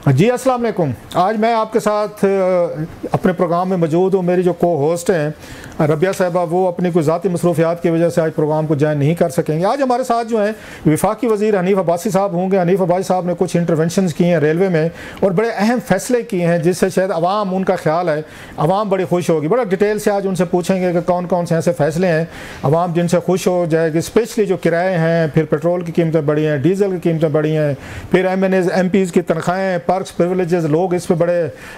जी अस्सलाम वालेकुम। आज मैं आपके साथ अपने प्रोग्राम में मौजूद हूँ। मेरी जो को होस्ट हैं रबिया साहिबा, वो अपनी कोई ज़ाती मसरूफियात की वजह से आज प्रोग्राम को ज्वाइन नहीं कर सकेंगे। आज हमारे साथ जो हैं वफाकी वज़ीर हनीफ अब्बासी साहब होंगे। हनीफ अब्बासी साहब ने कुछ इंटरवेंशंस किए हैं रेलवे में और बड़े अहम फैसले किए हैं जिससे शायद अवाम, उनका ख्याल है अवाम बड़ी खुश होगी। बड़ा डिटेल से आज उनसे पूछेंगे कि कौन कौन से ऐसे फैसले हैं अवाम जिनसे खुश हो जाएगी। स्पेशली जो किराए हैं, फिर पेट्रोल की कीमतें बढ़ी हैं, डीजल की कीमतें बढ़ी हैं, फिर MNAs MPs की तनख्वाहें, पर्क्स, प्रिविलेजेस, लोग इस पर बड़े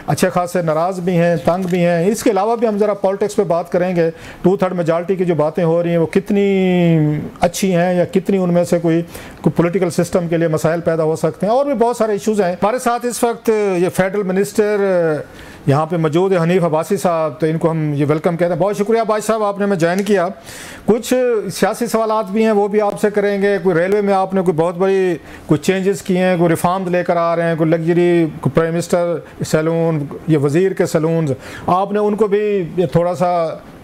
अच्छे खासे नाराज़ भी हैं, तंग भी हैं। इसके अलावा भी हम ज़रा पॉलिटिक्स पे बात करेंगे। 2/3 मेजॉरिटी की जो बातें हो रही हैं वो कितनी अच्छी हैं या कितनी उनमें से कोई पॉलिटिकल सिस्टम के लिए मसाइल पैदा हो सकते हैं, और भी बहुत सारे इश्यूज़ हैं। हमारे साथ इस वक्त ये फेडरल मिनिस्टर यहाँ पे मौजूद है हनीफ अब्बासी साहब, तो इनको हम ये वेलकम कहते हैं। बहुत शुक्रिया अब्बासी साहब, आपने हमें ज्वाइन किया। कुछ सियासी सवालात भी हैं वो भी आपसे करेंगे। कोई रेलवे में आपने कोई बहुत बड़ी कुछ चेंजेस किए हैं, कोई रिफॉर्म्स लेकर आ रहे हैं, कोई लग्जरी, कोई प्राइम मिनिस्टर सैलून, ये वज़ीर के सैलून आपने उनको भी थोड़ा सा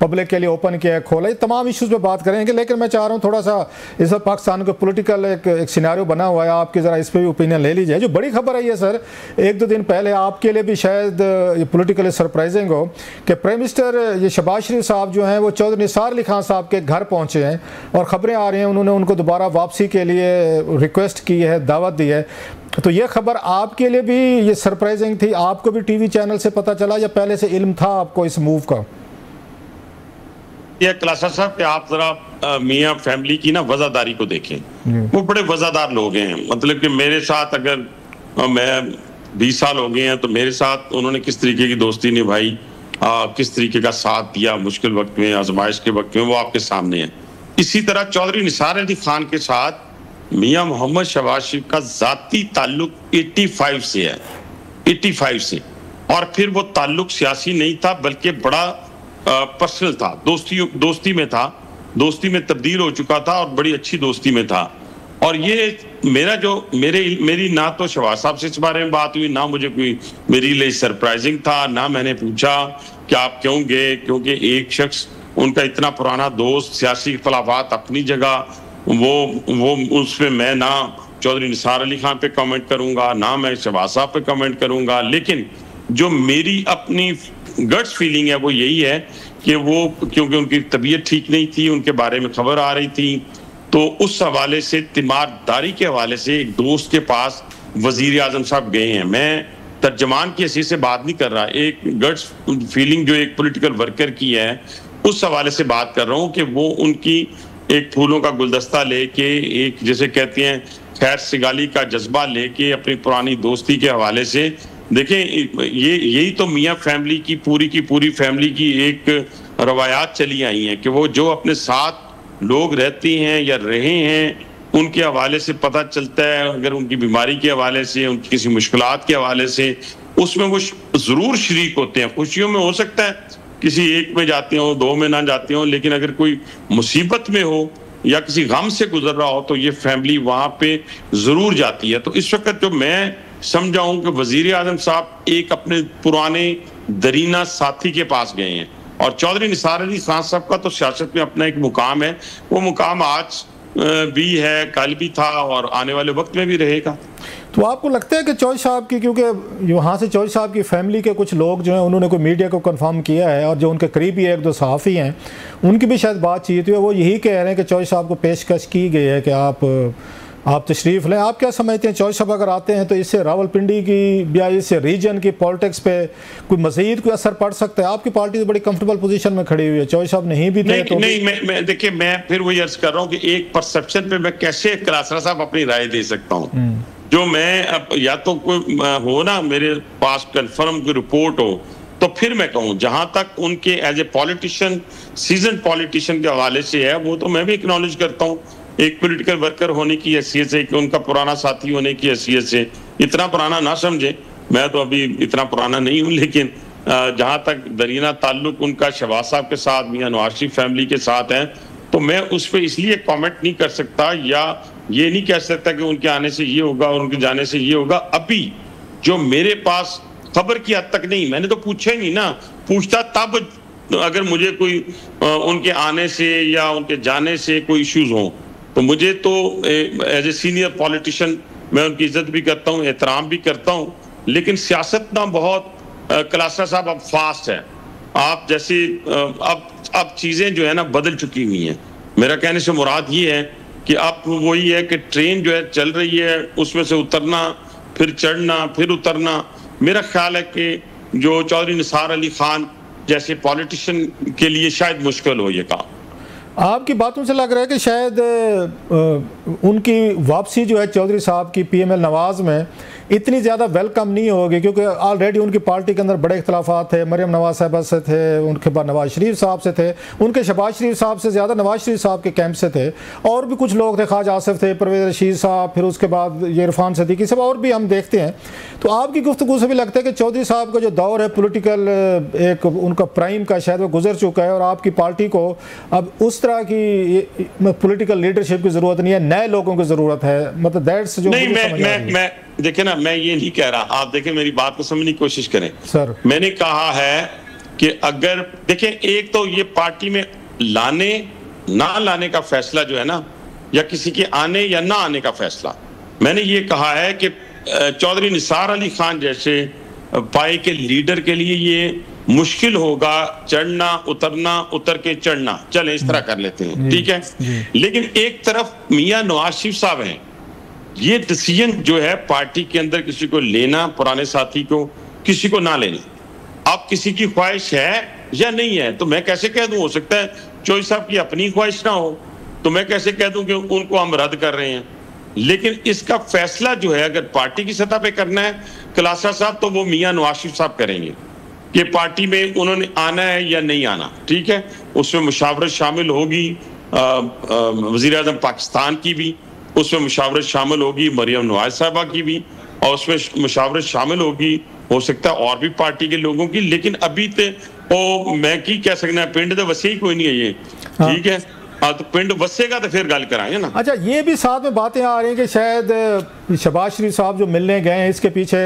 पब्लिक के लिए ओपन किया है, खोला। ये तमाम इश्यूज़ पे बात करेंगे, लेकिन मैं चाह रहा हूँ थोड़ा सा इस वक्त पाकिस्तान का पॉलिटिकल एक सिनेरियो बना हुआ है, आपकी ज़रा इस पर भी ओपिनियन ले लीजिए। जो बड़ी खबर है ये सर, 1-2 दिन पहले आपके लिए भी शायद ये पॉलिटिकली सरप्राइजिंग हो कि प्राइम मिनिस्टर ये शहबाज शरीफ साहब जो हैं वो चौधरी निसार अली खान साहब के घर पहुँचे हैं और ख़बरें आ रही हैं उन्होंने उनको दोबारा वापसी के लिए रिक्वेस्ट की है, दावत दी है। तो ये खबर आपके लिए भी ये सरप्राइजिंग थी? आपको भी TV चैनल से पता चला या पहले से इल्म था आपको इस मूव का? ये क्लासा साहब कि आप जरा मियाँ फैमिली की ना वज़ादारी को देखें। वो बड़े वज़ादार लोग हैं। मतलब कि मेरे साथ अगर मैं 20 साल हो गए हैं तो मेरे साथ उन्होंने किस तरीके की दोस्ती निभाई, किस तरीके का साथ दिया मुश्किल वक्त में, आजमाइश के वक्त में, वो आपके सामने है। इसी तरह चौधरी निसार अली खान के साथ मियाँ मोहम्मद शहबाज शरीफ का ज़ाती ताल्लुक 85 से है, 85 से। और फिर वो ताल्लुक सियासी नहीं था बल्कि बड़ा पर्सनल था, दोस्ती में था, दोस्ती में तब्दील हो चुका था और बड़ी अच्छी दोस्ती में था। और ये मेरी ना तो शहबाज साहब से इस बारे में बात हुई, ना मुझे कोई मेरे लिए सरप्राइजिंग था, ना मैंने पूछा कि आप क्यों गए, क्योंकि एक शख्स उनका इतना पुराना दोस्त, सियासी इख्तलाफात अपनी जगह, वो उसमें मैं ना चौधरी निसार अली खान पे कमेंट करूंगा, ना मैं शहबाज साहब पे कमेंट करूंगा। लेकिन जो मेरी अपनी गट्स फीलिंग है वो यही है कि वो, क्योंकि उनकी तबीयत ठीक नहीं थी, उनके बारे में खबर आ रही थी, तो उस हवाले से, तीमारदारी के हवाले से एक दोस्त के पास वजीर आजम साहब गए हैं। मैं तर्जमान की हैसियत से बात नहीं कर रहा, एक गट्स फीलिंग जो एक पॉलिटिकल वर्कर की है उस हवाले से बात कर रहा हूँ कि वो उनकी एक फूलों का गुलदस्ता लेके, एक जैसे कहते हैं खैर सिगाली का जज्बा लेके, अपनी पुरानी दोस्ती के हवाले से देखें, यही तो मियाँ फैमिली की पूरी फैमिली की एक रवायात चली आई हैं कि वो जो अपने साथ लोग रहते हैं या रहे हैं उनके हवाले से पता चलता है, अगर उनकी बीमारी के हवाले से, उनकी किसी मुश्किलात के हवाले से, उसमें वो जरूर शरीक होते हैं। खुशियों में हो सकता है किसी एक में जाते हो, 2 में ना जाते हो, लेकिन अगर कोई मुसीबत में हो या किसी गम से गुजर रहा हो तो ये फैमिली वहां पे जरूर जाती है। तो इस वक्त जो मैं समझाऊं कि वजीर आजम साहब एक अपने पुराने दरीना साथी के पास गए हैं, और चौधरी निसार अली खान साहब का तो सियासत में अपना एक मुकाम है, वो मुकाम आज भी है, कल भी था और आने वाले वक्त में भी रहेगा। तो आपको लगता है कि चौधरी साहब की, क्योंकि वहाँ से चौधरी साहब की फैमिली के कुछ लोग जो हैं उन्होंने कोई मीडिया को कंफर्म किया है, और जो उनके करीबी 1-2 सहाफ़ी हैं उनकी भी शायद बातचीत हुई है, वो यही कह रहे हैं कि चौधरी साहब को पेशकश की गई है कि आप तशरीफ़ लें। आप क्या समझते हैं, चौधरी साहब अगर आते हैं तो इससे रावलपिंडी की या इससे रीजन की पॉलिटिक्स पे कोई मज़ीद कोई असर पड़ सकता है? आपकी पार्टी तो बड़ी कंफर्टेबल पोजीशन में खड़ी हुई है, चौधरी साहब नहीं भी थे तो नहीं, देखिए मैं फिर वही अर्ज कर रहा हूँ कि एक परसेप्शन पे मैं कैसे क्लासरा साहब अपनी राय दे सकता हूँ, जो मैं अब या तो कोई हो ना मेरे पास कंफर्म कोई रिपोर्ट हो तो फिर मैं कहूँ। जहां तक उनके as a politician, seasoned politician के हवाले से है, वो तो मैं भी एक्नॉलेज करता हूँ एक पॉलिटिकल वर्कर होने की हैसियत से, कि उनका पुराना साथी होने की हैसियत से। इतना पुराना ना समझे, मैं तो अभी इतना पुराना नहीं हूँ, लेकिन जहां तक दरीना ताल्लुक उनका शहबाज साहब के साथ, मियां नवाज शरीफ फैमिली के साथ है, तो मैं उस पर इसलिए कमेंट नहीं कर सकता या ये नहीं कह सकता कि उनके आने से ये होगा और उनके जाने से ये होगा। अभी जो मेरे पास खबर की हद तक नहीं, मैंने तो पूछा ही नहीं ना, पूछता तब अगर मुझे कोई उनके आने से या उनके जाने से कोई इश्यूज हो, तो मुझे तो एज ए सीनियर पॉलिटिशियन मैं उनकी इज्जत भी करता हूँ, एहतराम भी करता हूँ, लेकिन सियासत ना बहुत कलासा साहब अब फास्ट है। आप जैसे अब चीजें जो है ना बदल चुकी हुई हैं। मेरा कहने से मुराद ये है कि अब वही है कि ट्रेन जो है चल रही है, उसमें से उतरना, फिर चढ़ना, फिर उतरना। मेरा ख्याल है कि जो चौधरी निसार अली खान जैसे पॉलिटिशियन के लिए शायद मुश्किल हो ये काम। आपकी बातों से लग रहा है कि शायद उनकी वापसी जो है चौधरी साहब की पीएमएल नवाज में इतनी ज़्यादा वेलकम नहीं होगी, क्योंकि ऑलरेडी उनकी पार्टी के अंदर बड़े इख्तलाफात थे। मरियम नवाज साहबा से थे, उनके बाद नवाज शरीफ साहब से थे, उनके शहबाज शरीफ साहब से ज़्यादा नवाज शरीफ साहब के कैंप से थे, और भी कुछ लोग थे, ख्वाजा आसिफ थे, परवेज़ रशीद साहब, फिर उसके बाद ये इरफान सदीकी सब और भी हम देखते हैं। तो आपकी गुफ्तगू से भी लगता है कि चौधरी साहब का जो दौर है पॉलिटिकल एक उनका प्राइम का शायद वो गुजर चुका है, और आपकी पार्टी को अब उस तरह की पॉलिटिकल लीडरशिप की ज़रूरत नहीं है, नए लोगों की ज़रूरत है। मतलब दैट्स जो नहीं, मैं देखिए ना, मैं ये नहीं कह रहा, आप देखें मेरी बात को समझने की कोशिश करें सर। मैंने कहा है कि अगर देखें, एक तो ये पार्टी में लाने ना लाने का फैसला जो है ना, या किसी के आने या ना आने का फैसला, मैंने ये कहा है कि चौधरी निसार अली खान जैसे पाई के लीडर के लिए ये मुश्किल होगा चढ़ना उतरना, उतर के चढ़ना। चले इस तरह कर लेते हैं, ठीक है। लेकिन एक तरफ मियां नवाज शरीफ साहब हैं, ये डिसीजन जो है पार्टी के अंदर किसी को लेना, पुराने साथी को, किसी को ना लेना। अब किसी की ख्वाहिश है या नहीं है तो मैं कैसे कह दूं? हो सकता है चौधरी साहब की अपनी ख्वाहिश ना हो, तो मैं कैसे कह दूं कि उनको हम रद्द कर रहे हैं। लेकिन इसका फैसला जो है अगर पार्टी की सतह पे करना है कलासा साहब, तो वो मियां नवाज शरीफ साहब करेंगे कि पार्टी में उन्होंने आना है या नहीं आना, ठीक है। उसमें मुशावरत शामिल होगी वजीर आज़म पाकिस्तान की भी, उसमें मुशावरत शामिल होगी मरियम नवाज साहबा की भी, और उसमें मुशावरत शामिल होगी हो सकता है और भी पार्टी के लोगों की। लेकिन अभी तो मैं की कह सकना, पिंड तो वैसे ही कोई नहीं है ये, ठीक है। हाँ, तो पिंड वसेगा तो फिर गल कराएंगे ना। अच्छा, ये भी साथ में बातें आ रही हैं कि शायद शहबाज शरीफ साहब जो मिलने गए हैं इसके पीछे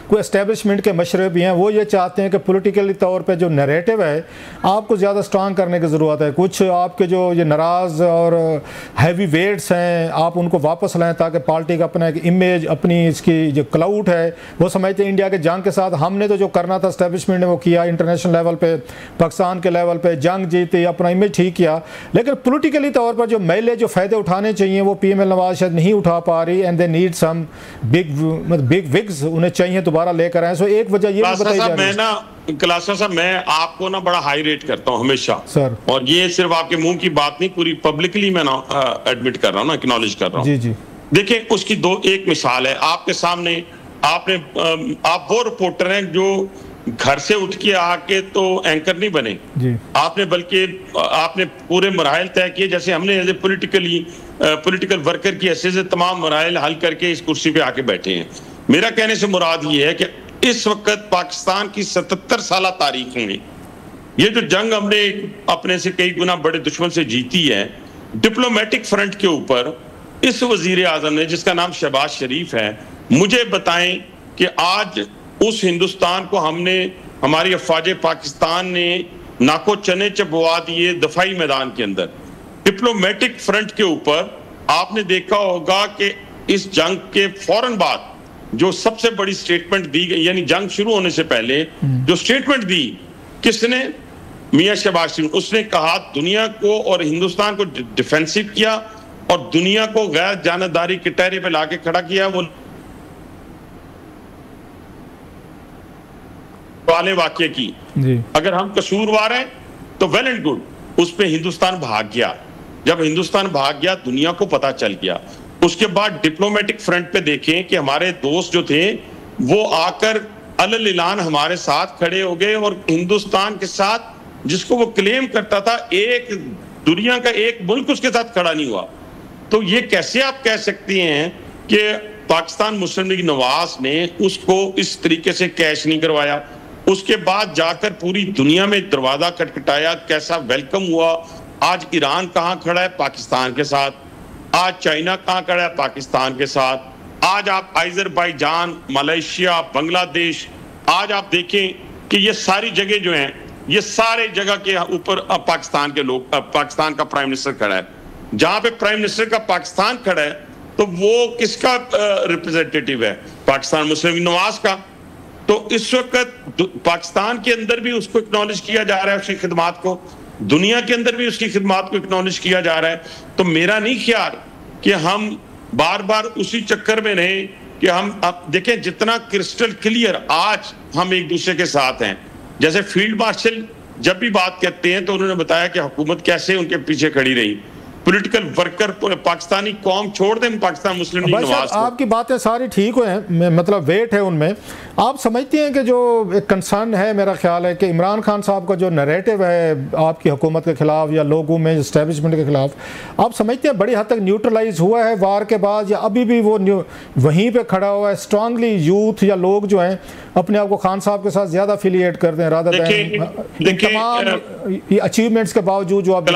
कोई एस्टेब्लिशमेंट के मशरे भी हैं। वो ये चाहते हैं कि पॉलिटिकली तौर पे जो नैरेटिव है आपको ज़्यादा स्ट्रांग करने की ज़रूरत है। कुछ आपके जो ये नाराज़ और हैवी वेट्स हैं आप उनको वापस लाएं, ताकि पार्टी का अपना एक इमेज, अपनी इसकी जो क्लाउट है, वो समझते हैं इंडिया के जंग के साथ हमने तो जो करना था एस्टेब्लिशमेंट ने वो किया, इंटरनेशनल लेवल पर, पाकिस्तान के लेवल पर जंग जीती, अपना इमेज ठीक किया। लेकिन पॉलिटिकली तौर पर जो मैले जो फ़ायदे उठाने चाहिए वो पीएमएल नवाज शायद नहीं उठा पा रही, and they need some big wigs उन्हें चाहिए दोबारा लेकर आए। सो एक वजह ये भी बताई जा रही है। कलासा साहब, मैं आपको ना बड़ा हाई रेट करता हूं हमेशा सर, और ये सिर्फ आपके मुंह की बात नहीं, पूरी पब्लिकली मैं एडमिट कर रहा हूं ना, एक्नॉलेज कर रहा हूं। जी जी। देखिए, उसकी एक मिसाल है आपके सामने। आप वो रिपोर्टर हैं जो घर से उठ के आके तो एंकर नहीं बने जी। आपने पूरे मराहल तय किए, जैसे हमने एज ए पॉलिटिकल वर्कर की हैसियत से तमाम मराहल हल करके इस कुर्सी पे आके बैठे हैं। मेरा कहने से मुराद ये है कि इस वक्त पाकिस्तान की 77 साल तारीख में ये जो जंग हमने अपने से कई गुना बड़े दुश्मन से जीती है, डिप्लोमेटिक फ्रंट के ऊपर इस वजीर आजम ने, जिसका नाम शहबाज शरीफ है, मुझे बताएं कि आज उस हिंदुस्तान को हमारी अफवाज पाकिस्तान ने नाको चने चबवा दिए दफाई मैदान के अंदर। डिप्लोमेटिक फ्रंट के ऊपर आपने देखा होगा कि इस जंग के फौरन बाद जो सबसे बड़ी स्टेटमेंट दी गई, यानी जंग शुरू होने से पहले जो स्टेटमेंट दी, किसने? मियां शहबाज शरीफ। उसने कहा दुनिया को और हिंदुस्तान को डिफेंसिव किया और दुनिया को गैर जानबदारी के टहरे पे लाके खड़ा किया। वो वाले वाक्य की जी। अगर हम कसूरवार हैं तो वेल एंड गुड, उस पे हिंदुस्तान भाग गया। जब हिंदुस्तान भाग गया दुनिया को पता चल गया। उसके बाद डिप्लोमेटिक फ्रंट पे देखें कि हमारे दोस्त जो थे वो आकर अलल ऐलान हमारे साथ खड़े हो गए, और हिंदुस्तान के साथ जिसको वो क्लेम करता था, एक दुनिया का एक मुल्क उसके साथ खड़ा नहीं हुआ। तो ये कैसे आप कह सकते हैं कि पाकिस्तान मुस्लिम लीग नवाज ने उसको इस तरीके से कैश नहीं करवाया? उसके बाद जाकर पूरी दुनिया में दरवाजा खटखटाया, कैसा वेलकम हुआ। आज ईरान कहां खड़ा है? पाकिस्तान के साथ। आज चाइना कहां खड़ा है? पाकिस्तान के साथ। आज आप अजरबैजान, मलेशिया, बांग्लादेश, आज आप देखें कि ये सारी जगह जो हैं, ये सारे जगह के ऊपर पाकिस्तान के लोग, पाकिस्तान का प्राइम मिनिस्टर खड़ा है। जहां पे प्राइम मिनिस्टर का पाकिस्तान खड़ा है तो वो किसका रिप्रेजेंटेटिव है? पाकिस्तान मुस्लिम लीग नवाज का। तो इस वक्त पाकिस्तान के अंदर भी उसको एक्नॉलेज किया जा रहा है, उसकी खिदमात को, दुनिया के अंदर भी उसकी खिदमात को एक्नॉलेज किया जा रहा है। तो मेरा नहीं ख्याल कि हम बार बार उसी चक्कर में रहे कि हम, अब देखें जितना क्रिस्टल क्लियर आज हम एक दूसरे के साथ हैं। जैसे फील्ड मार्शल जब भी बात करते हैं तो उन्होंने बताया कि हुकूमत कैसे उनके पीछे खड़ी रही, पॉलिटिकल वर्कर पाकिस्तानी कौम छोड़ दें, पाकिस्तान मुस्लिम लीग नवाज। आपकी बातें सारी ठीक हैं, मतलब वेट है उनमें। आप समझते हैं कि जो एक कंसर्न है, मेरा ख्याल है कि इमरान खान साहब का जो नैरेटिव है आपकी हुकूमत के खिलाफ या लोगों में इस्टेब्लिशमेंट के खिलाफ, आप समझते हैं बड़ी हद तक न्यूट्रलाइज हुआ है वार के बाद, या अभी भी वो वहीं पर खड़ा हुआ है? स्ट्रांगली यूथ या लोग जो हैं अपने आप को खान साहब के साथ ज़्यादा एफिलिएट करते हैं रादर देन तमाम अचीवमेंट्स के बावजूद जो आप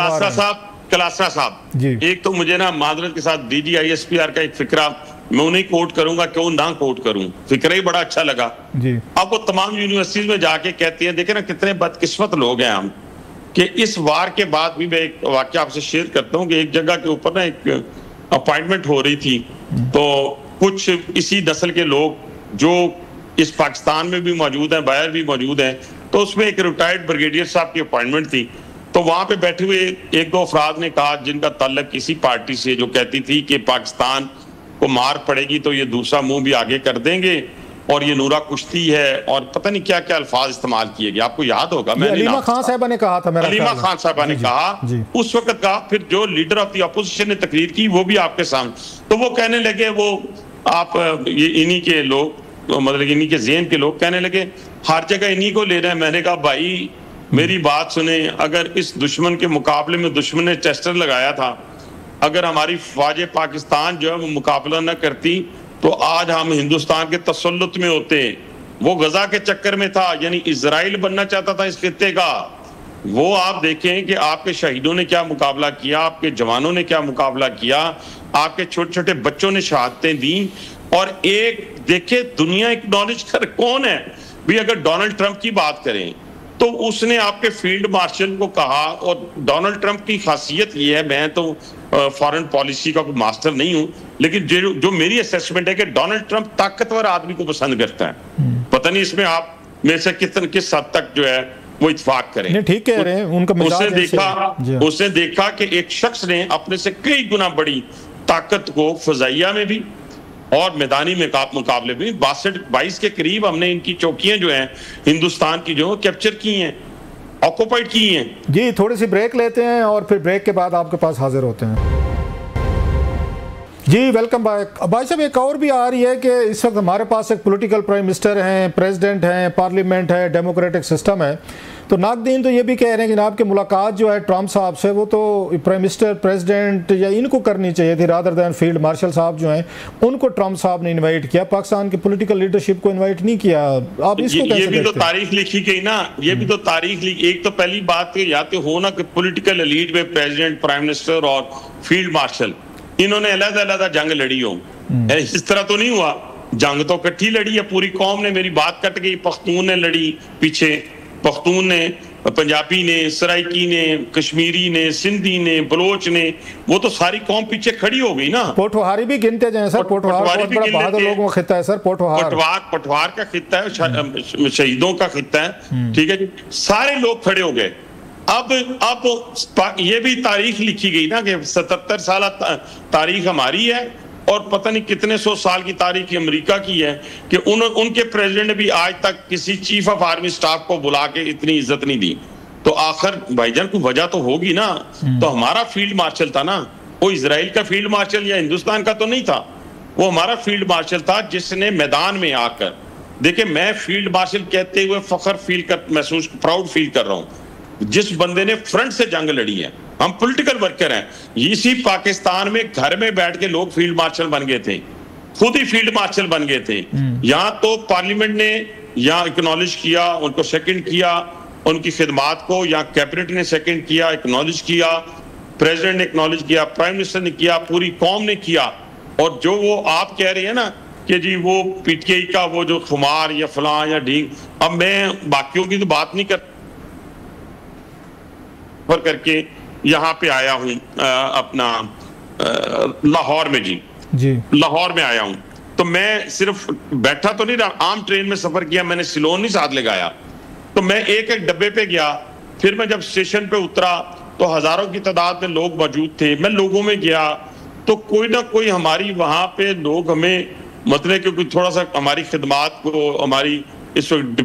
कलासरा साहब, एक तो मुझे ना मादरत के साथ DGISPR का एक फिक्रा, मैं उन्हें कोट करूंगा, क्यों ना कोट करूं, फिक्रा ही बड़ा अच्छा लगा जी। अब वो तमाम यूनिवर्सिटीज में जाके कहती है, देखे ना कितने बदकिस्मत लोग हैं हम, कि इस वार के बाद भी मैं एक वाकया आपसे शेयर करता हूं कि एक जगह के ऊपर ना एक अपॉइंटमेंट हो रही थी, तो कुछ इसी नस्ल के लोग जो इस पाकिस्तान में भी मौजूद हैं, बाहर भी मौजूद हैं, तो उसमें एक रिटायर्ड ब्रिगेडियर साहब की अपॉइंटमेंट थी। तो वहां पे बैठे हुए एक दो अफराद ने कहा जिनका ताल्लुक किसी पार्टी से, जो कहती थी कि पाकिस्तान को मार पड़ेगी तो ये दूसरा मुंह भी आगे कर देंगे और ये नूरा कुश्ती है, और पता नहीं क्या क्या अल्फाज इस्तेमाल किए गए, आपको याद होगा। मैं अलीमा खान साहबा ने कहा था, अलीमा खान साहबा ने कहा उस वक्त कहा, फिर जो लीडर ऑफ द अपोजिशन ने तकरीर की वो भी आपके सामने, तो वो कहने लगे, वो आप ये इन्हीं के लोग, मतलब इन्हीं के ज़हन के लोग कहने लगे हर जगह इन्हीं को ले रहे हैं। मैंने कहा भाई मेरी बात सुने, अगर इस दुश्मन के मुकाबले में दुश्मन ने टेस्टर लगाया था, अगर हमारी फौज पाकिस्तान जो है वो मुकाबला न करती तो आज हम हिंदुस्तान के तसल्लुत में होते। वो गजा के चक्कर में था, यानी इजराइल बनना चाहता था इस खित्ते का। वो आप देखें कि आपके शहीदों ने क्या मुकाबला किया, आपके जवानों ने क्या मुकाबला किया, आपके छोटे छोटे बच्चों ने शहादतें दी। और एक देखिए दुनिया एक्नॉलेज कर कौन है भी, अगर डोनाल्ड ट्रंप की बात करें तो उसने आपके फील्ड मार्शल को कहा, और डोनाल्ड ट्रंप की खासियत ये है, मैं तो फॉरेन पॉलिसी का कोई मास्टर नहीं हूं, लेकिन जो मेरी असेसमेंट है कि डोनाल्ड ट्रंप ताकतवर आदमी को पसंद करता है। पता नहीं इसमें आप में से किस हद तक जो है वो इत्तेफाक करें। ठीक कह रहे हैं, उनका उसने देखा कि एक शख्स ने अपने से कई गुना बड़ी ताकत को फजाइया में भी और मैदानी मुकाबले में 22 के करीब हमने इनकी चौकियां जो हैं हिंदुस्तान की जो कैप्चर की हैं, ऑक्युपाइड की हैं। जी थोड़ी सी ब्रेक लेते हैं और फिर ब्रेक के बाद आपके पास हाजिर होते हैं। जी वेलकम बैक। भाई साहब एक और भी आ रही है कि इस वक्त हमारे पास एक पॉलिटिकल प्राइम मिनिस्टर हैं, प्रेसिडेंट हैं, पार्लियामेंट है, डेमोक्रेटिक सिस्टम है। तो नाकदीन तो ये भी कह रहे हैं कि जनाब की मुलाकात जो है ट्रंप साहब से वो तो प्राइम मिनिस्टर, प्रेसिडेंट या इनको करनी चाहिए थी रादर दैन फील्ड मार्शल साहब जो हैं उनको ट्रंप साहब ने इनवाइट किया, पाकिस्तान की पॉलिटिकल लीडरशिप को इनवाइट नहीं किया। आप इसको कैसे ये भी तो तारीख लिखी गई ना, ये भी तो तारीख लिखी। एक तो पहली बात या तो हो ना कि पॉलिटिकल एलीट में प्रेसिडेंट, प्राइम मिनिस्टर और फील्ड मार्शल इन्होंने अलग-अलग जंग लड़ी हो, इस तरह तो नहीं हुआ। जंग तो इकट्ठी लड़ी है पूरी कौम ने। मेरी बात कट गई, पख्तून ने लड़ी पीछे, पख्तून ने, पंजाबी ने, सराइकी ने, कश्मीरी ने, सिंधी ने, बलोच ने, वो तो सारी कौम पीछे खड़ी हो गई ना। पोठवारी भी गिनते जाए सर, पोठवार भी बहादुर लोगों का खित्ता है सर। पटवार का खित्ता है, शहीदों का खित्ता है, ठीक है जी, सारे लोग खड़े हो गए। अब ये भी तारीख लिखी गई ना कि 77 साल तारीख हमारी है और पता नहीं कितने 100 साल की तारीख अमेरिका की है कि उनके प्रेसिडेंट ने भी आज तक किसी चीफ ऑफ आर्मी स्टाफ को बुला के इतनी इज्जत नहीं दी। तो आखिर भाईजान को वजह तो होगी ना। तो हमारा फील्ड मार्शल था ना, वो इजराइल का फील्ड मार्शल या हिंदुस्तान का तो नहीं था, वो हमारा फील्ड मार्शल था जिसने मैदान में आकर, देखिए मैं फील्ड मार्शल कहते हुए फख्र महसूस प्राउड फील कर रहा हूँ, जिस बंदे ने फ्रंट से जंग लड़ी है। हम पॉलिटिकल वर्कर हैं, इसी पाकिस्तान में घर में बैठ के लोग फील्ड मार्शल बन गए थे, खुद ही फील्ड मार्शल बन गए थे। यहाँ तो पार्लियामेंट ने यहाँ एक्नॉलेज किया, उनको सेकंड किया, उनकी खिदमात को, यहाँ कैबिनेट ने सेकंड किया, एक्नॉलेज किया, प्रेसिडेंट ने एक्नॉलेज किया, प्राइम मिनिस्टर ने किया, पूरी कौम ने किया। और जो वो आप कह रहे हैं ना कि जी वो पीटीआई का वो जो खुमार या फलां या ढींग, अब मैं बाकियों की तो बात नहीं करके यहाँ पे आया हूँ अपना लाहौर में जी लाहौर में आया हूँ। तो मैं सिर्फ बैठा तो नहीं रहा, आम ट्रेन में सफर किया, मैंने सिलोन नहीं साथ लगाया, तो मैं एक एक डब्बे पे गया। फिर मैं जब स्टेशन पे उतरा तो हजारों की तादाद में लोग मौजूद थे, मैं लोगों में गया तो कोई ना कोई हमारी वहां पे लोग हमें मतलब क्योंकि थोड़ा सा हमारी खिदमात को, हमारी इस वक्त